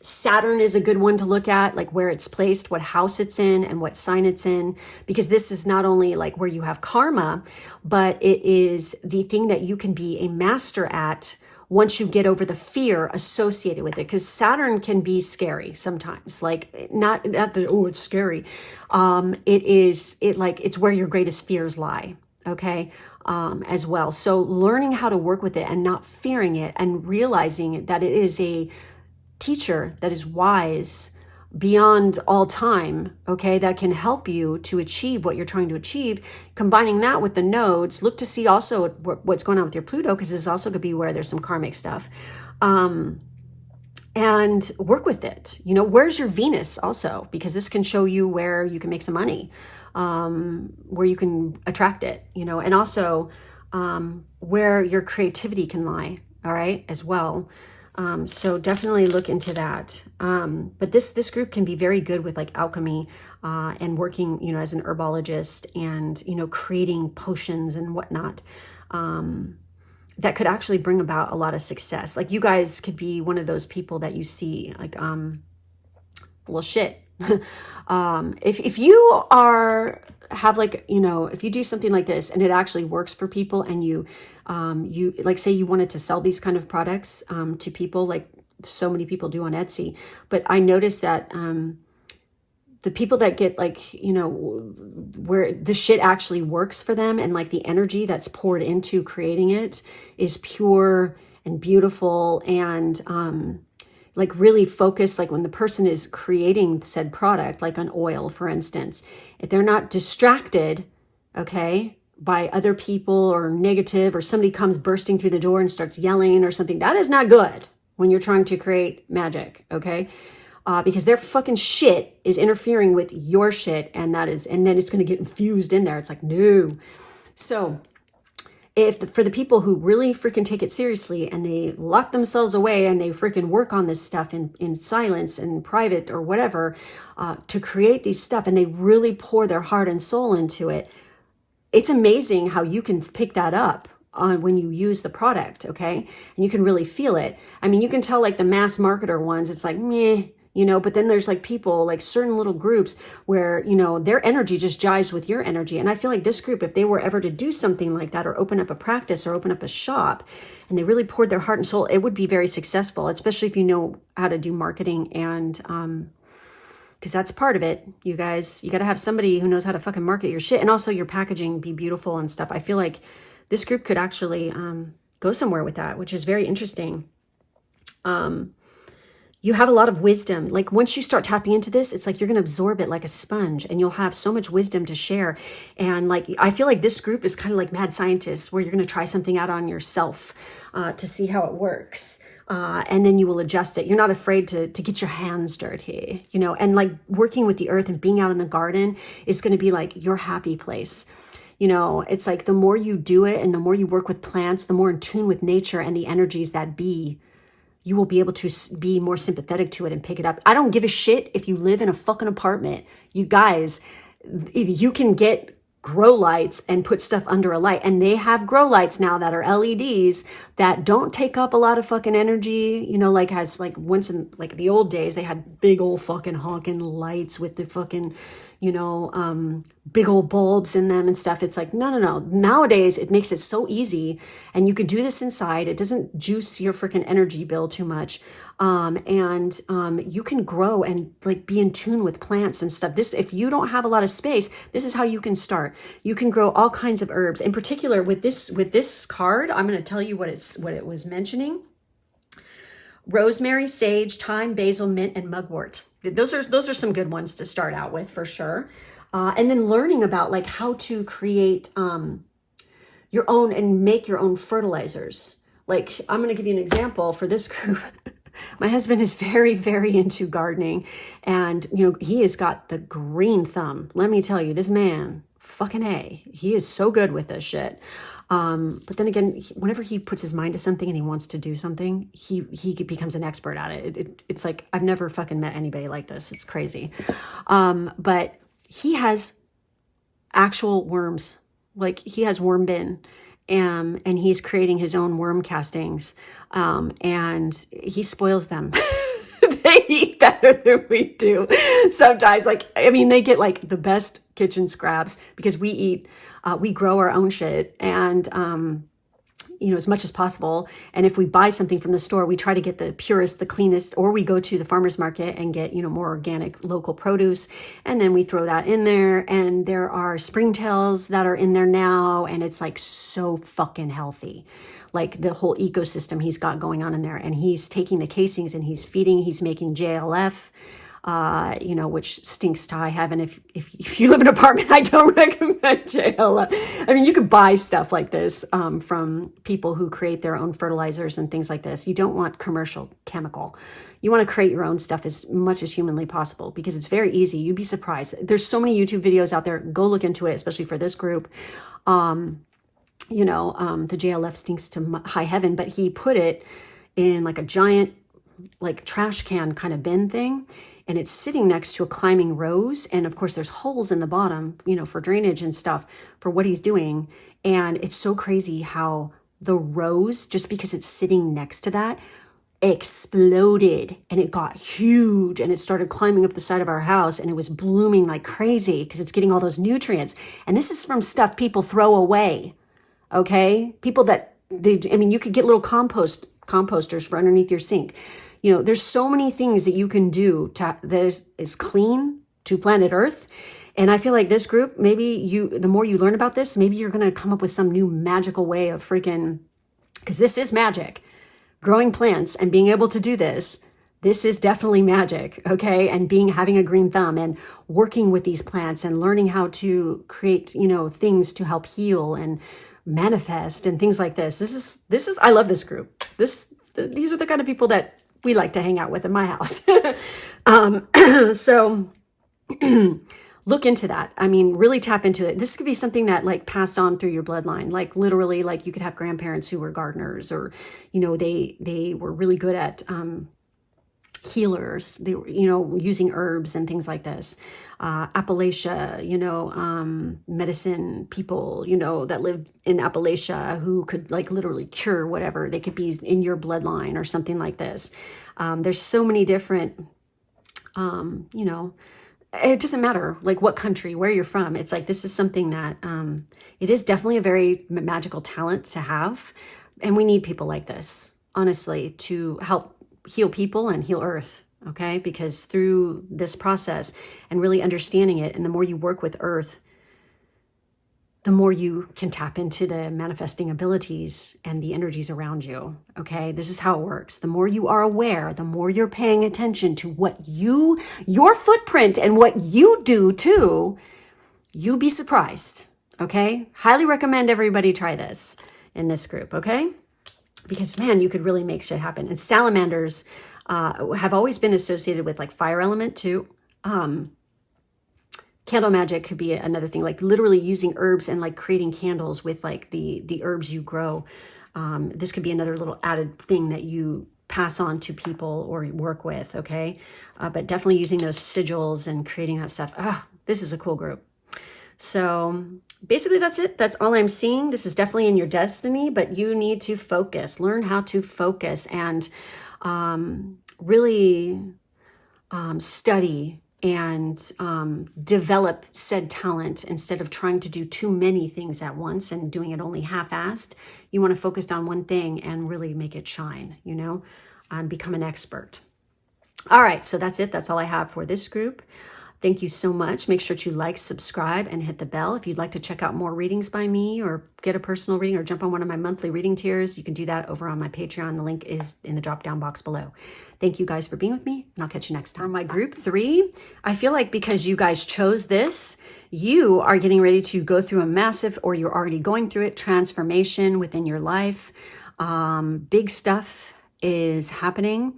[SPEAKER 1] Saturn is a good one to look at, like where it's placed, what house it's in, and what sign it's in, because this is not only like where you have karma, but it is the thing that you can be a master at once you get over the fear associated with it. Because Saturn can be scary sometimes, like not that, oh, it's scary. It's where your greatest fears lie, okay? As well. So learning how to work with it and not fearing it and realizing that it is a teacher that is wise beyond all time, okay, that can help you to achieve what you're trying to achieve. Combining that with the nodes, look to see also what's going on with your Pluto, because this also could be where there's some karmic stuff, and work with it. You know, where's your Venus also, because this can show you where you can make some money, where you can attract it, you know, and also where your creativity can lie, all right, as well. So definitely look into that. But this group can be very good with like alchemy, and working, you know, as an herbologist and, you know, creating potions and whatnot, that could actually bring about a lot of success. Like you guys could be one of those people that you see like, well, shit. If you have like, you know, if you do something like this and it actually works for people, and you like say you wanted to sell these kind of products to people, like so many people do on Etsy, but I noticed that the people that get like, you know, where the shit actually works for them and like the energy that's poured into creating it is pure and beautiful and like really focus, like when the person is creating said product, like an oil, for instance, if they're not distracted, okay, by other people or negative, or somebody comes bursting through the door and starts yelling or something, that is not good when you're trying to create magic, okay? Because their fucking shit is interfering with your shit, and then it's going to get infused in there. It's like, no. So for the people who really freaking take it seriously and they lock themselves away and they freaking work on this stuff in silence and private or whatever, to create these stuff, and they really pour their heart and soul into it, it's amazing how you can pick that up when you use the product, okay? And you can really feel it. I mean, you can tell like the mass marketer ones, it's like, meh, you know, but then there's like people, like certain little groups where, you know, their energy just jives with your energy. And I feel like this group, if they were ever to do something like that or open up a practice or open up a shop and they really poured their heart and soul, it would be very successful, especially if you know how to do marketing and because that's part of it. You guys, you got to have somebody who knows how to fucking market your shit, and also your packaging be beautiful and stuff. I feel like this group could actually go somewhere with that, which is very interesting. You have a lot of wisdom. Like once you start tapping into this, it's like you're going to absorb it like a sponge, and you'll have so much wisdom to share. And like, I feel like this group is kind of like mad scientists, where you're going to try something out on yourself to see how it works. And then you will adjust it. You're not afraid to get your hands dirty, you know, and like working with the earth and being out in the garden is going to be like your happy place. You know, it's like the more you do it and the more you work with plants, the more in tune with nature and the energies that be, you will be able to be more sympathetic to it and pick it up. I don't give a shit if you live in a fucking apartment. You guys, you can get grow lights and put stuff under a light, and they have grow lights now that are LEDs that don't take up a lot of fucking energy, you know, like has like once in like the old days they had big old fucking honking lights with the fucking, you know, big old bulbs in them and stuff. It's like no, nowadays it makes it so easy, and you can do this inside. It doesn't juice your freaking energy bill too much. You can grow and like be in tune with plants and stuff. This, if you don't have a lot of space, this is how you can start. You can grow all kinds of herbs. In particular, with this card, I'm going to tell you what it was mentioning: rosemary, sage, thyme, basil, mint, and mugwort. Those are some good ones to start out with for sure. And then learning about like how to create your own and make your own fertilizers. Like I'm going to give you an example for this group. My husband is very, very into gardening, and you know, he has got the green thumb. Let me tell you, this man, fucking A, he is so good with this shit. But then again, whenever he puts his mind to something and he wants to do something, he becomes an expert at it. It's like, I've never fucking met anybody like this. It's crazy. But he has actual worms. Like he has worm bin. And he's creating his own worm castings, and he spoils them. They eat better than we do sometimes. Like, I mean, they get like the best kitchen scraps because we grow our own shit, and you know, as much as possible. And if we buy something from the store, we try to get the purest, the cleanest, or we go to the farmer's market and get, you know, more organic local produce. And then we throw that in there. And there are springtails that are in there now. And it's like so fucking healthy. Like the whole ecosystem he's got going on in there. And he's taking the casings and he's making JLF. You know, which stinks to high heaven. If you live in an apartment, I don't recommend JLF. I mean, you could buy stuff like this from people who create their own fertilizers and things like this. You don't want commercial chemical. You want to create your own stuff as much as humanly possible because it's very easy. You'd be surprised. There's so many YouTube videos out there. Go look into it, especially for this group. You know, the JLF stinks to high heaven, but he put it in like a giant like trash can kind of bin thing. And it's sitting next to a climbing rose. And of course, there's holes in the bottom, you know, for drainage and stuff for what he's doing. And it's so crazy how the rose, just because it's sitting next to that, exploded and it got huge and it started climbing up the side of our house and it was blooming like crazy because it's getting all those nutrients. And this is from stuff people throw away. Okay. People that I mean, you could get little composters for underneath your sink. You know, there's so many things that you can do that is clean to planet Earth. And I feel like this group, maybe the more you learn about this, maybe you're going to come up with some new magical way of freaking, because this is magic. Growing plants and being able to do this is definitely magic, okay? And having a green thumb and working with these plants and learning how to create, you know, things to help heal and manifest and things like this. This is I love this group. These are the kind of people that we like to hang out with in my house. So look into that. I mean, really tap into it. This could be something that like passed on through your bloodline. Like literally, like you could have grandparents who were gardeners, or, you know, they were really good at healers. They were, you know, using herbs and things like this. Appalachia, you know, medicine people, you know, that lived in Appalachia who could like literally cure whatever. They could be in your bloodline or something like this. There's so many different, you know, it doesn't matter like what country, where you're from. It's like, this is something that it is definitely a very magical talent to have. And we need people like this, honestly, to help heal people and heal Earth. okay? Because through this process and really understanding it, and the more you work with Earth, the more you can tap into the manifesting abilities and the energies around you, okay? This is how it works. The more you are aware, the more you're paying attention to what your footprint and what you do too, you'll be surprised, okay? Highly recommend everybody try this in this group, okay? Because, man, you could really make shit happen. And salamanders have always been associated with like fire element too. Candle magic could be another thing, like literally using herbs and like creating candles with like the herbs you grow. This could be another little added thing that you pass on to people or work with, okay? But definitely using those sigils and creating that stuff. This is a cool group. So basically that's it. That's all I'm seeing. This is definitely in your destiny, but you need to focus, learn how to focus and really study and develop said talent instead of trying to do too many things at once and doing it only half-assed. You want to focus on one thing and really make it shine, you know, and become an expert. All right, so that's it. That's all I have for this group. Thank you so much. Make sure to like, subscribe, and hit the bell. If you'd like to check out more readings by me or get a personal reading or jump on one of my monthly reading tiers, you can do that over on my Patreon. The link is in the drop-down box below. Thank you guys for being with me, and I'll catch you next time. For my group 3, I feel like because you guys chose this, you are getting ready to go through a massive, or you're already going through it, transformation within your life. Big stuff is happening.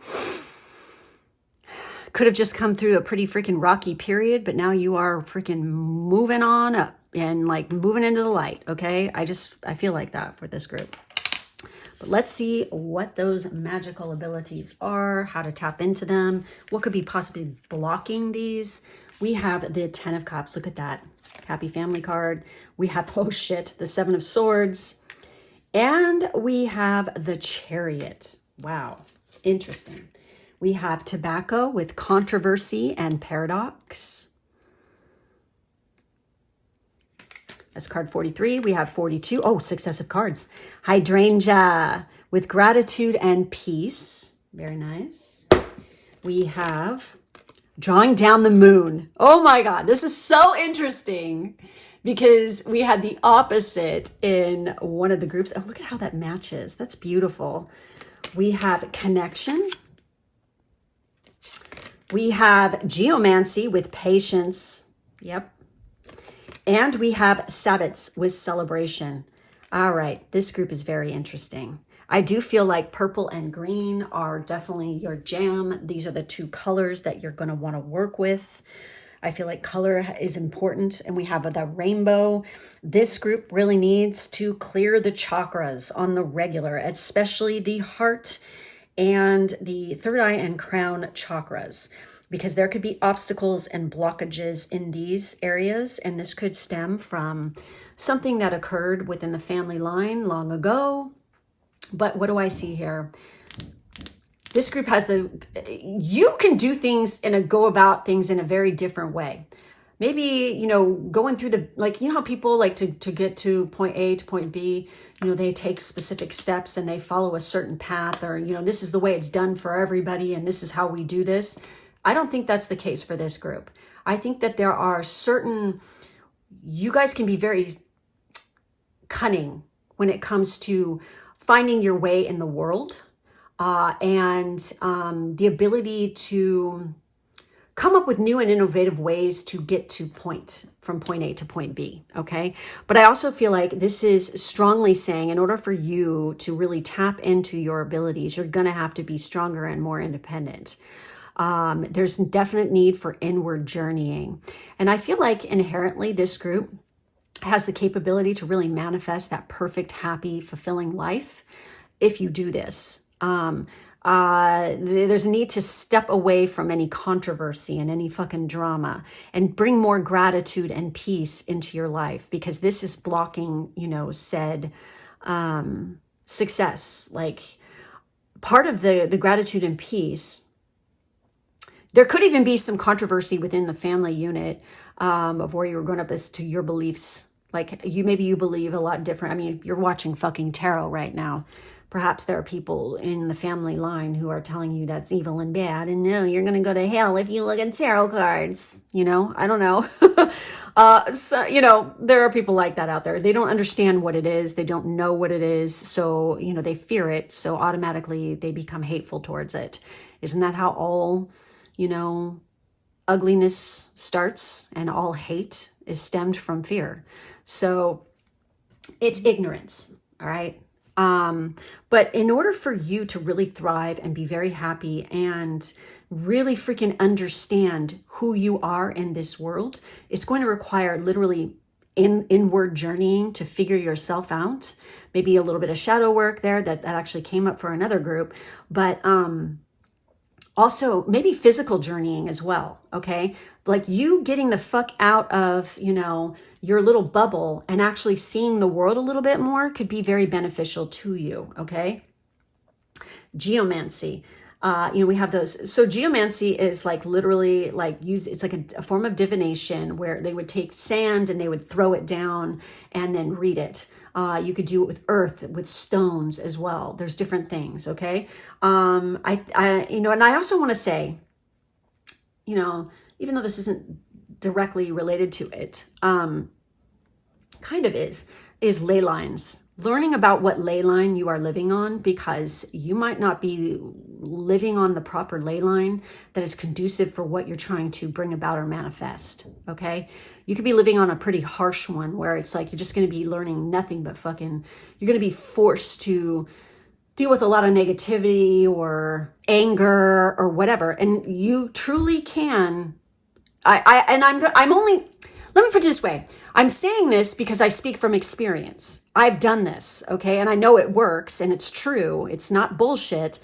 [SPEAKER 1] Could have just come through a pretty freaking rocky period, but now you are freaking moving on up and like moving into the light, okay? I feel like that for this group. But let's see what those magical abilities are, how to tap into them, what could be possibly blocking these. We have the 10 of Cups. Look at that. Happy family card. We have, oh shit, the 7 of Swords. And we have the Chariot. Wow, interesting. We have tobacco with controversy and paradox. That's card 43. We have 42. Oh, successive cards. Hydrangea with gratitude and peace. Very nice. We have drawing down the moon. Oh my God, this is so interesting because we had the opposite in one of the groups. Oh, look at how that matches. That's beautiful. We have connection. We have geomancy with patience. Yep. And we have sabbats with celebration. All right. This group is very interesting. I do feel like purple and green are definitely your jam. These are the 2 colors that you're going to want to work with. I feel like color is important. And we have the rainbow. This group really needs to clear the chakras on the regular, especially the heart and the third eye and crown chakras, because there could be obstacles and blockages in these areas. And this could stem from something that occurred within the family line long ago. But what do I see here? This group has you can do things and go about things in a very different way. Maybe, you know, going through you know how people like to get to point A to point B, you know, they take specific steps and they follow a certain path, or, you know, this is the way it's done for everybody and this is how we do this. I don't think that's the case for this group. I think that there are you guys can be very cunning when it comes to finding your way in the world and the ability to come up with new and innovative ways to get from point A to point B, okay? But I also feel like this is strongly saying in order for you to really tap into your abilities, you're gonna have to be stronger and more independent. There's definite need for inward journeying. And I feel like inherently this group has the capability to really manifest that perfect, happy, fulfilling life if you do this. There's a need to step away from any controversy and any fucking drama and bring more gratitude and peace into your life, because this is blocking, you know, said success. Like part of the gratitude and peace, there could even be some controversy within the family unit of where you were growing up as to your beliefs. Like maybe you believe a lot different. I mean, you're watching fucking tarot right now. Perhaps there are people in the family line who are telling you that's evil and bad, and no, you're going to go to hell if you look at tarot cards. You know, I don't know. So, you know, there are people like that out there. They don't understand what it is. They don't know what it is. So, you know, they fear it. So automatically they become hateful towards it. Isn't that how all, you know, ugliness starts, and all hate is stemmed from fear? So it's ignorance. All right. But in order for you to really thrive and be very happy and really freaking understand who you are in this world, it's going to require literally inward journeying to figure yourself out. Maybe a little bit of shadow work there that actually came up for another group, but also maybe physical journeying as well. Okay. Like you getting the fuck out of, you know, your little bubble and actually seeing the world a little bit more could be very beneficial to you. Okay. Geomancy. You know, we have those. So geomancy is like literally like it's like a form of divination where they would take sand and they would throw it down and then read it. You could do it with earth, with stones as well. There's different things. Okay. You know, and I also want to say, you know, even though this isn't directly related to it, kind of is ley lines. Learning about what ley line you are living on, because you might not be living on the proper ley line that is conducive for what you're trying to bring about or manifest. Okay. You could be living on a pretty harsh one where it's like, you're just going to be learning nothing but fucking, you're going to be forced to deal with a lot of negativity or anger or whatever. And you truly can. I'm only, let me put it this way. I'm saying this because I speak from experience. I've done this, okay? And I know it works and it's true. It's not bullshit.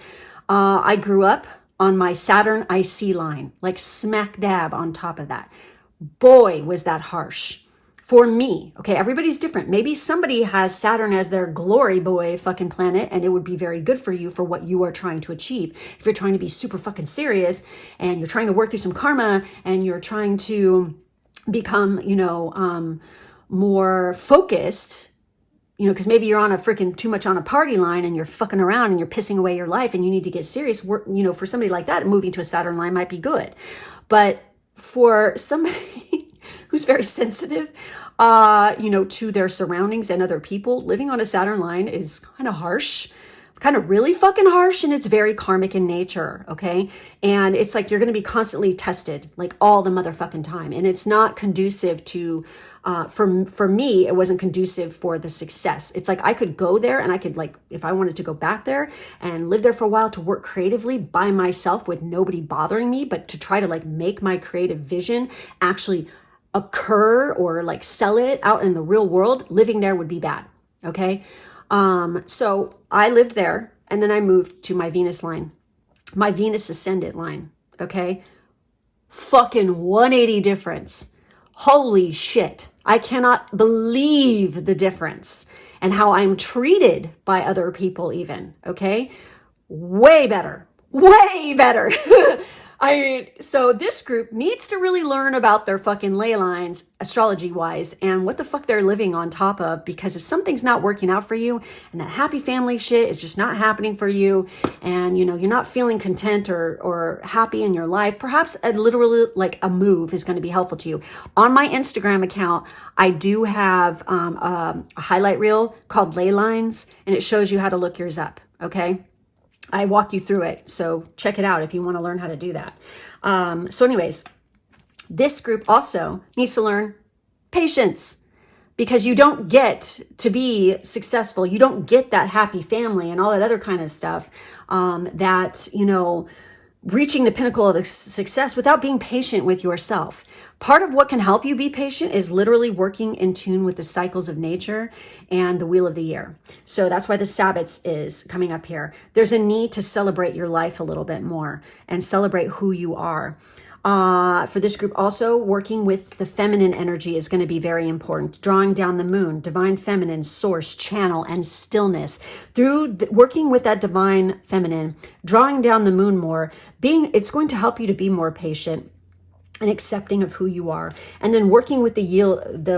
[SPEAKER 1] I grew up on my Saturn IC line, like smack dab on top of that. Boy, was that harsh for me. Okay, everybody's different. Maybe somebody has Saturn as their glory boy fucking planet, and it would be very good for you for what you are trying to achieve. If you're trying to be super fucking serious and you're trying to work through some karma and you're trying to become, you know, more focused, you know, because maybe you're on a freaking too much on a party line and you're fucking around and you're pissing away your life and you need to get serious. You know, for somebody like that, moving to a Saturn line might be good. But for somebody who's very sensitive, you know, to their surroundings and other people, living on a Saturn line is kind of harsh. Kind of really fucking harsh, and it's very karmic in nature, okay? And it's like you're going to be constantly tested, like all the motherfucking time. And it's not conducive to, for me, it wasn't conducive for the success. It's like I could go there and I could, like, if I wanted to go back there and live there for a while to work creatively by myself with nobody bothering me, but to try to like make my creative vision actually occur or like sell it out in the real world, living there would be bad, okay? So I lived there and then I moved to my Venus line, my Venus ascendant line. Okay. Fucking 180 difference. Holy shit. I cannot believe the difference and how I'm treated by other people even. Okay. Way better. Way better. I mean, so this group needs to really learn about their fucking ley lines, astrology wise, and what the fuck they're living on top of, because if something's not working out for you and that happy family shit is just not happening for you, and you know, you're not feeling content or happy in your life, perhaps literally like a move is going to be helpful to you. On my Instagram account, I do have a highlight reel called Ley Lines, and it shows you how to look yours up. Okay. I walk you through it. So check it out if you want to learn how to do that. So anyways, this group also needs to learn patience, because you don't get to be successful. You don't get that happy family and all that other kind of stuff, that, you know, reaching the pinnacle of success without being patient with yourself. Part of what can help you be patient is literally working in tune with the cycles of nature and the wheel of the year. So that's why the Sabbats is coming up here. There's a need to celebrate your life a little bit more and celebrate who you are. For this group also, working with the feminine energy is going to be very important. Drawing down the moon, divine feminine, source, channel, and stillness. Through working with that divine feminine, drawing down the moon more, it's going to help you to be more patient and accepting of who you are. And then working with the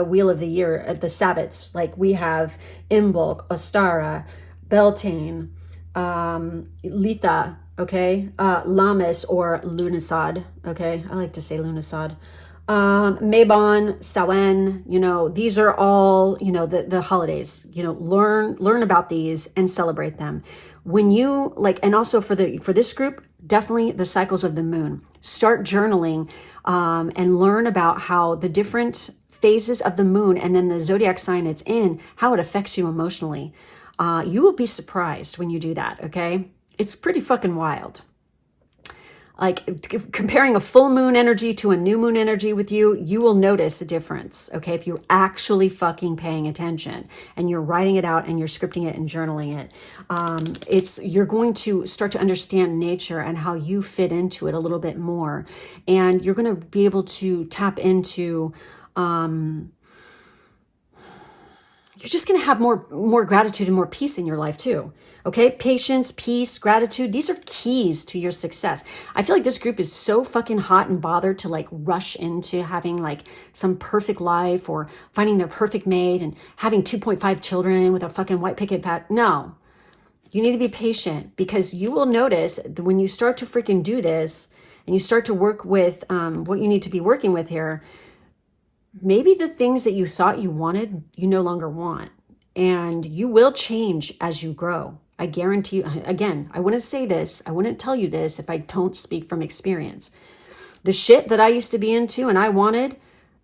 [SPEAKER 1] wheel of the year, the Sabbats, like we have Imbolc, Ostara, Beltane, Litha, okay, Lamis or Lunisad, okay, I like to say Lunisad, Mabon, Samhain, you know, these are all, you know, the holidays, you know, learn about these and celebrate them. When you like, and also for this group, definitely the cycles of the moon. Start journaling, and learn about how the different phases of the moon and then the zodiac sign it's in, how it affects you emotionally. You will be surprised when you do that, okay? It's pretty fucking wild. Like comparing a full moon energy to a new moon energy with you, you will notice a difference, okay? If you're actually fucking paying attention and you're writing it out and you're scripting it and journaling it, you're going to start to understand nature and how you fit into it a little bit more. And you're going to be able to tap into, you're just going to have more gratitude and more peace in your life too. Okay. Patience, peace, gratitude. These are keys to your success. I feel like this group is so fucking hot and bothered to like rush into having like some perfect life or finding their perfect mate and having 2.5 children with a fucking white picket fence. No, you need to be patient, because you will notice that when you start to freaking do this and you start to work with what you need to be working with here, maybe the things that you thought you wanted, you no longer want. And you will change as you grow. I guarantee you. Again, I wouldn't say this, I wouldn't tell you this if I don't speak from experience. The shit that I used to be into and I wanted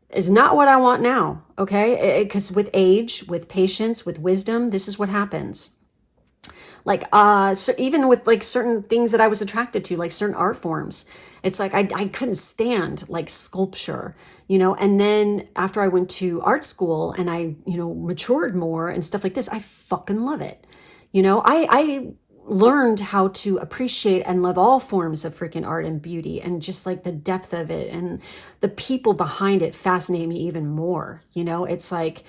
[SPEAKER 1] is not what I want now, okay? Because with age, with patience, with wisdom, this is what happens. Like, so even with like certain things that I was attracted to, like certain art forms, it's like I couldn't stand like sculpture, you know. And then after I went to art school and I, you know, matured more and stuff like this, I fucking love it. You know, I learned how to appreciate and love all forms of freaking art and beauty, and just like the depth of it and the people behind it fascinate me even more. You know, it's like,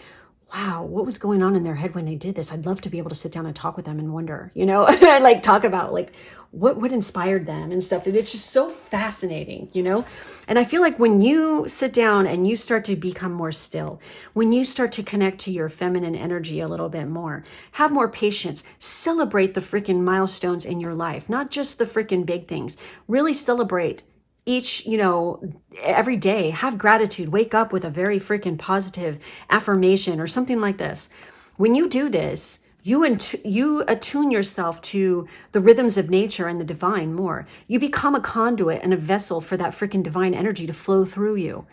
[SPEAKER 1] wow, what was going on in their head when they did this? I'd love to be able to sit down and talk with them and wonder, you know, like talk about like what inspired them and stuff. It's just so fascinating, you know? And I feel like when you sit down and you start to become more still, when you start to connect to your feminine energy a little bit more, have more patience, celebrate the freaking milestones in your life, not just the freaking big things. Really celebrate each, you know, every day. Have gratitude, wake up with a very freaking positive affirmation or something like this. When you do this, you attune yourself to the rhythms of nature and the divine more. You become a conduit and a vessel for that freaking divine energy to flow through you.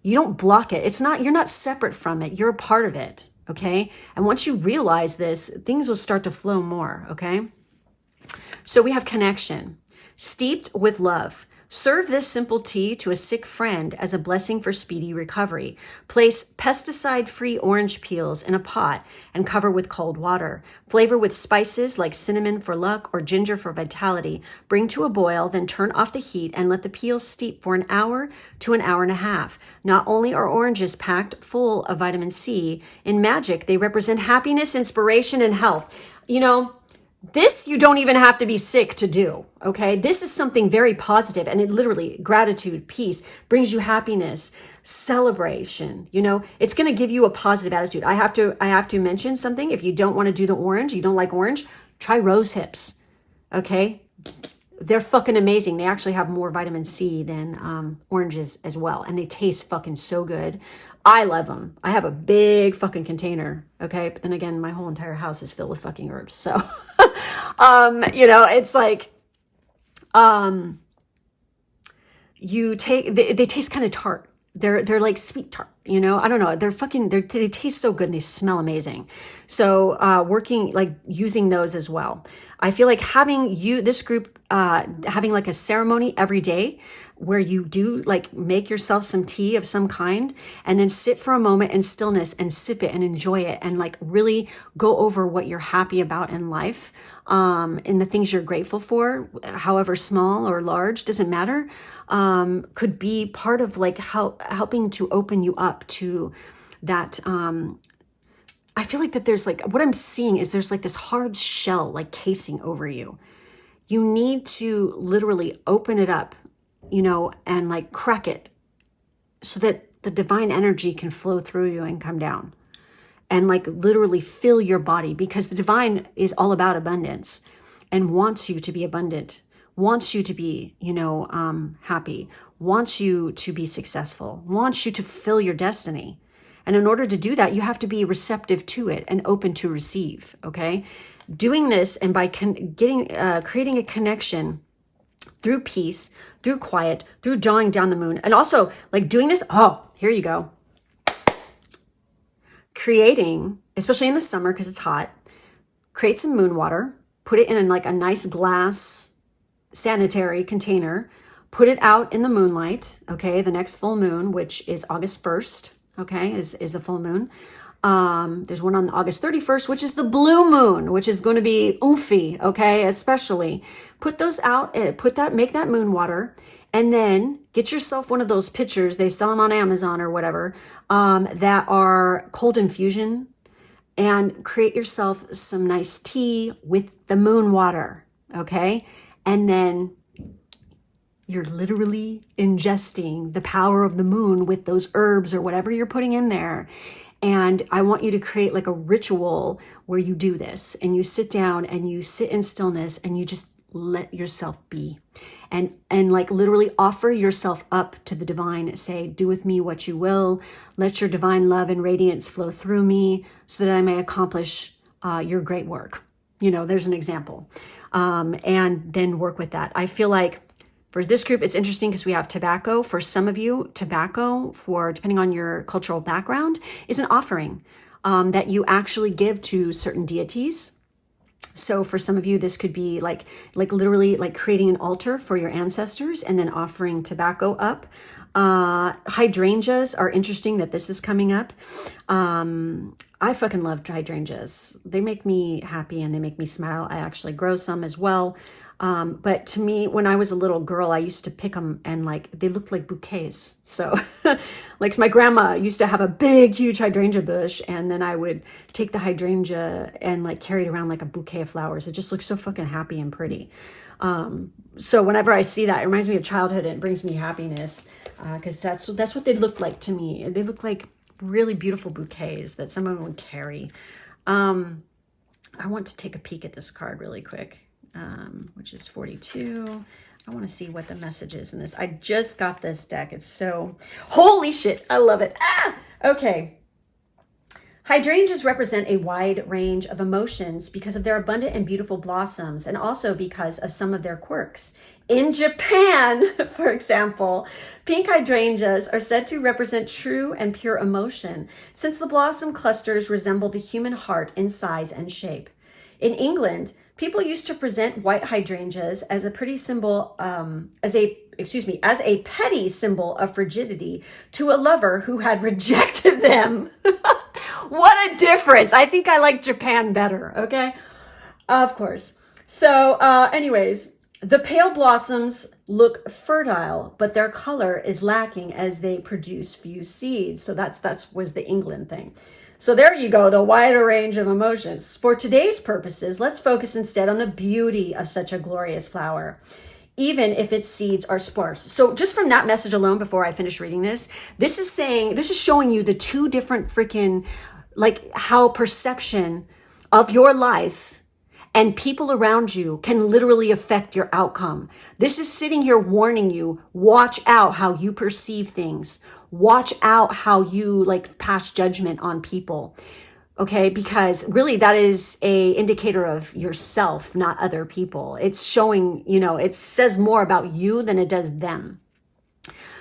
[SPEAKER 1] You don't block it. You're not separate from it. You're a part of it. Okay. And once you realize this, things will start to flow more. Okay. So we have connection, steeped with love. Serve this simple tea to a sick friend as a blessing for speedy recovery. Place pesticide-free orange peels in a pot and cover with cold water. Flavor with spices like cinnamon for luck or ginger for vitality. Bring to a boil, then turn off the heat and let the peels steep for an hour to an hour and a half. Not only are oranges packed full of vitamin C, in MAGICK, they represent happiness, inspiration, and health. You know, this you don't even have to be sick to do, okay? This is something very positive, and it literally, gratitude, peace, brings you happiness, celebration, you know? It's going to give you a positive attitude. I have to mention something. If you don't want to do the orange, you don't like orange, try rose hips, okay? They're fucking amazing. They actually have more vitamin C than oranges as well, and they taste fucking so good. I love them. I have a big fucking container, okay? But then again, my whole entire house is filled with fucking herbs. So, you know, it's like, they taste kind of tart. They're like sweet tart, you know? I don't know. They taste so good and they smell amazing. So, using those as well. I feel like having this group, having like a ceremony every day where you do like make yourself some tea of some kind and then sit for a moment in stillness and sip it and enjoy it and like really go over what you're happy about in life, and the things you're grateful for, however small or large, doesn't matter, could be part of like helping to open you up to that. I feel like that there's like, what I'm seeing is there's like this hard shell, like casing over you. You need to literally open it up, you know, and like crack it so that the divine energy can flow through you and come down and like literally fill your body, because the divine is all about abundance. and wants you to be abundant, wants you to be, happy, wants you to be successful, wants you to fulfill your destiny. And in order to do that, you have to be receptive to it and open to receive, okay? Doing this and by creating a connection through peace, through quiet, through drawing down the moon. And also like doing this, here you go. Creating, especially in the summer because it's hot, create some moon water, put it in like a nice glass sanitary container, put it out in the moonlight, okay? The next full moon, which is August 1st, okay, is a full moon. There's one on August 31st, which is the blue moon, which is going to be oofy, okay? Especially put those out, make that moon water, and then get yourself one of those pitchers. They sell them on Amazon or whatever, that are cold infusion, and create yourself some nice tea with the moon water, okay? And then you're literally ingesting the power of the moon with those herbs or whatever you're putting in there. And I want you to create like a ritual where you do this and you sit down and you sit in stillness and you just let yourself be and like literally offer yourself up to the divine. Say, do with me what you will. Let your divine love and radiance flow through me so that I may accomplish your great work. There's an example. And then work with that. I feel like for this group, it's interesting because we have tobacco. For some of you, tobacco, depending on your cultural background, is an offering that you actually give to certain deities. So for some of you, this could be like literally like creating an altar for your ancestors and then offering tobacco up. Hydrangeas are interesting that this is coming up. I fucking love hydrangeas. They make me happy and they make me smile. I actually grow some as well. But to me, when I was a little girl, I used to pick them and like, they looked like bouquets. So like my grandma used to have a big, huge hydrangea bush. And then I would take the hydrangea and like carry it around like a bouquet of flowers. It just looks so fucking happy and pretty. So whenever I see that, it reminds me of childhood and it brings me happiness. Cause that's what they look like to me. They look like really beautiful bouquets that someone would carry. I want to take a peek at this card really quick. Which is 42. I want to see what the message is in this. I just got this deck. It's so, holy shit, I love it. Okay. Hydrangeas represent a wide range of emotions because of their abundant and beautiful blossoms, and also because of some of their quirks. In Japan, for example, pink hydrangeas are said to represent true and pure emotion, since the blossom clusters resemble the human heart in size and shape. In England, people used to present white hydrangeas as a pretty symbol, as a petty symbol of frigidity to a lover who had rejected them. What a difference. I think I like Japan better, okay? Of course. So anyways, the pale blossoms look fertile, but their color is lacking as they produce few seeds. So that was the England thing. So there you go, the wider range of emotions. For today's purposes, let's focus instead on the beauty of such a glorious flower, even if its seeds are sparse. So just from that message alone, before I finish reading this is showing you the two different freaking, like how perception of your life and people around you can literally affect your outcome. This is sitting here warning you, watch out how you perceive things. Watch out how you like pass judgment on people. Okay, because really that is a indicator of yourself, not other people. It's showing, it says more about you than it does them.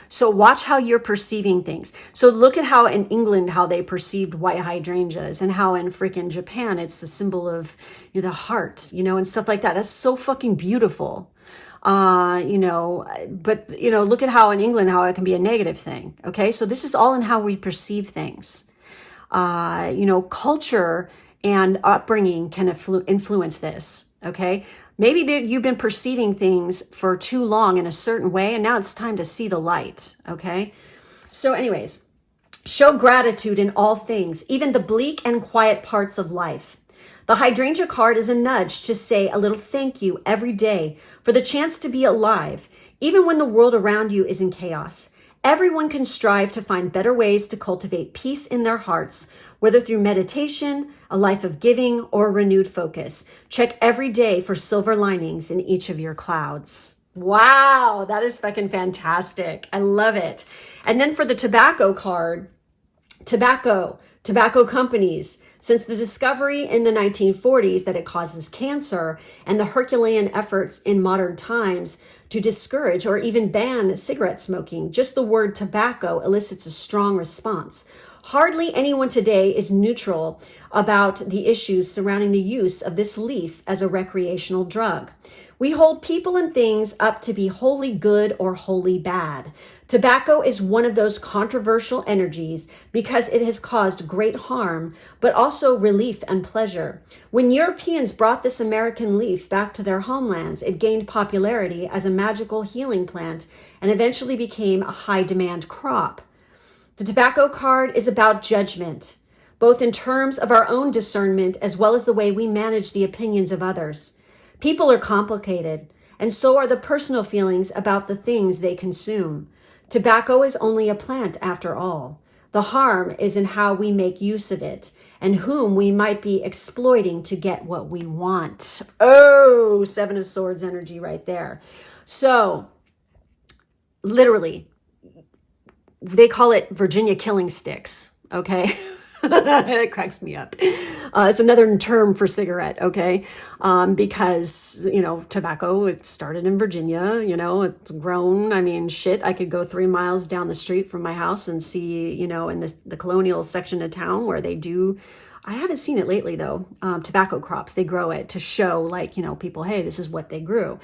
[SPEAKER 1] So watch how you're perceiving things. So look at how in England, how they perceived white hydrangeas, and how in freaking Japan, it's the symbol of the heart, and stuff like that. That's so fucking beautiful. But look at how in England, how it can be a negative thing. Okay. So this is all in how we perceive things. Culture and upbringing can influence this. Okay. Maybe you've been perceiving things for too long in a certain way, and now it's time to see the light, okay? So anyways, show gratitude in all things, even the bleak and quiet parts of life. The hydrangea card is a nudge to say a little thank you every day for the chance to be alive, even when the world around you is in chaos. Everyone can strive to find better ways to cultivate peace in their hearts, whether through meditation, a life of giving, or renewed focus. Check every day for silver linings in each of your clouds. Wow, that is fucking fantastic. I love it. And then for the tobacco card, tobacco companies, since the discovery in the 1940s that it causes cancer and the Herculean efforts in modern times to discourage or even ban cigarette smoking, just the word tobacco elicits a strong response. Hardly anyone today is neutral about the issues surrounding the use of this leaf as a recreational drug. We hold people and things up to be wholly good or wholly bad. Tobacco is one of those controversial energies because it has caused great harm, but also relief and pleasure. When Europeans brought this American leaf back to their homelands, it gained popularity as a magical healing plant and eventually became a high-demand crop. The tobacco card is about judgment, both in terms of our own discernment as well as the way we manage the opinions of others. People are complicated, and so are the personal feelings about the things they consume. Tobacco is only a plant after all. The harm is in how we make use of it and whom we might be exploiting to get what we want. Oh, Seven of Swords energy right there. So, literally, they call it Virginia killing sticks, okay? It cracks me up. It's another term for cigarette, okay? Because, tobacco, it started in Virginia, it's grown. I mean, shit, I could go 3 miles down the street from my house and see, in the colonial section of town where they do, I haven't seen it lately though, tobacco crops. They grow it to show people, hey, this is what they grew.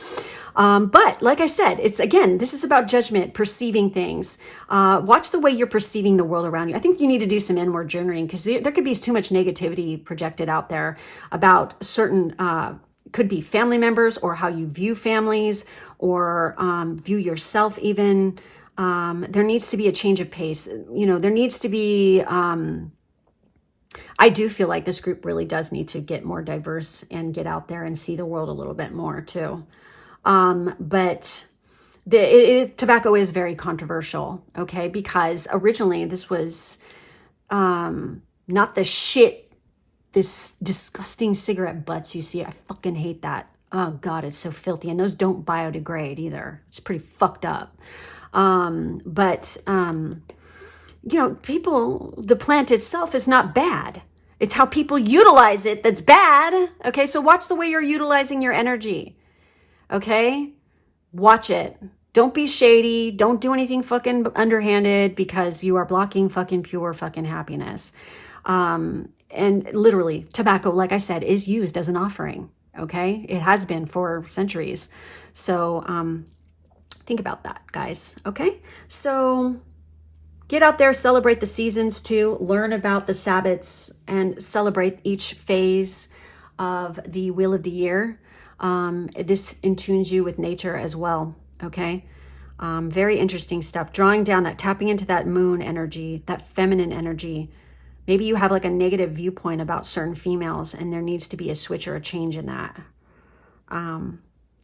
[SPEAKER 1] But like I said, this is about judgment, perceiving things. Watch the way you're perceiving the world around you. I think you need to do some inward journaling because there could be too much negativity projected out there about certain, could be family members or how you view families or view yourself even. There needs to be a change of pace. There needs to be... I do feel like this group really does need to get more diverse and get out there and see the world a little bit more too. But tobacco is very controversial, okay? Because originally this was not the shit, this disgusting cigarette butts you see. I fucking hate that. Oh God, it's so filthy. And those don't biodegrade either. It's pretty fucked up. People, the plant itself is not bad. It's how people utilize it that's bad. Okay, so watch the way you're utilizing your energy. Okay? Watch it. Don't be shady. Don't do anything fucking underhanded because you are blocking fucking pure fucking happiness. And literally, tobacco, like I said, is used as an offering. Okay? It has been for centuries. So think about that, guys. Okay? So... get out there, celebrate the seasons too, learn about the Sabbats and celebrate each phase of the wheel of the year. This intunes you with nature as well, okay? Very interesting stuff. Drawing down that, tapping into that moon energy, that feminine energy. Maybe you have like a negative viewpoint about certain females and there needs to be a switch or a change in that.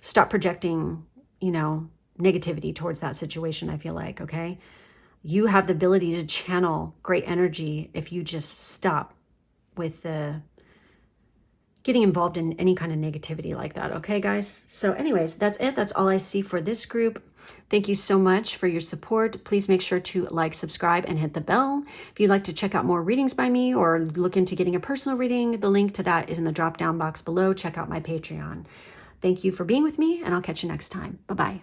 [SPEAKER 1] Stop projecting, negativity towards that situation, I feel like, okay? You have the ability to channel great energy if you just stop with getting involved in any kind of negativity like that. Okay, guys? So anyways, that's it. That's all I see for this group. Thank you so much for your support. Please make sure to like, subscribe, and hit the bell. If you'd like to check out more readings by me or look into getting a personal reading, the link to that is in the drop-down box below. Check out my Patreon. Thank you for being with me, and I'll catch you next time. Bye-bye.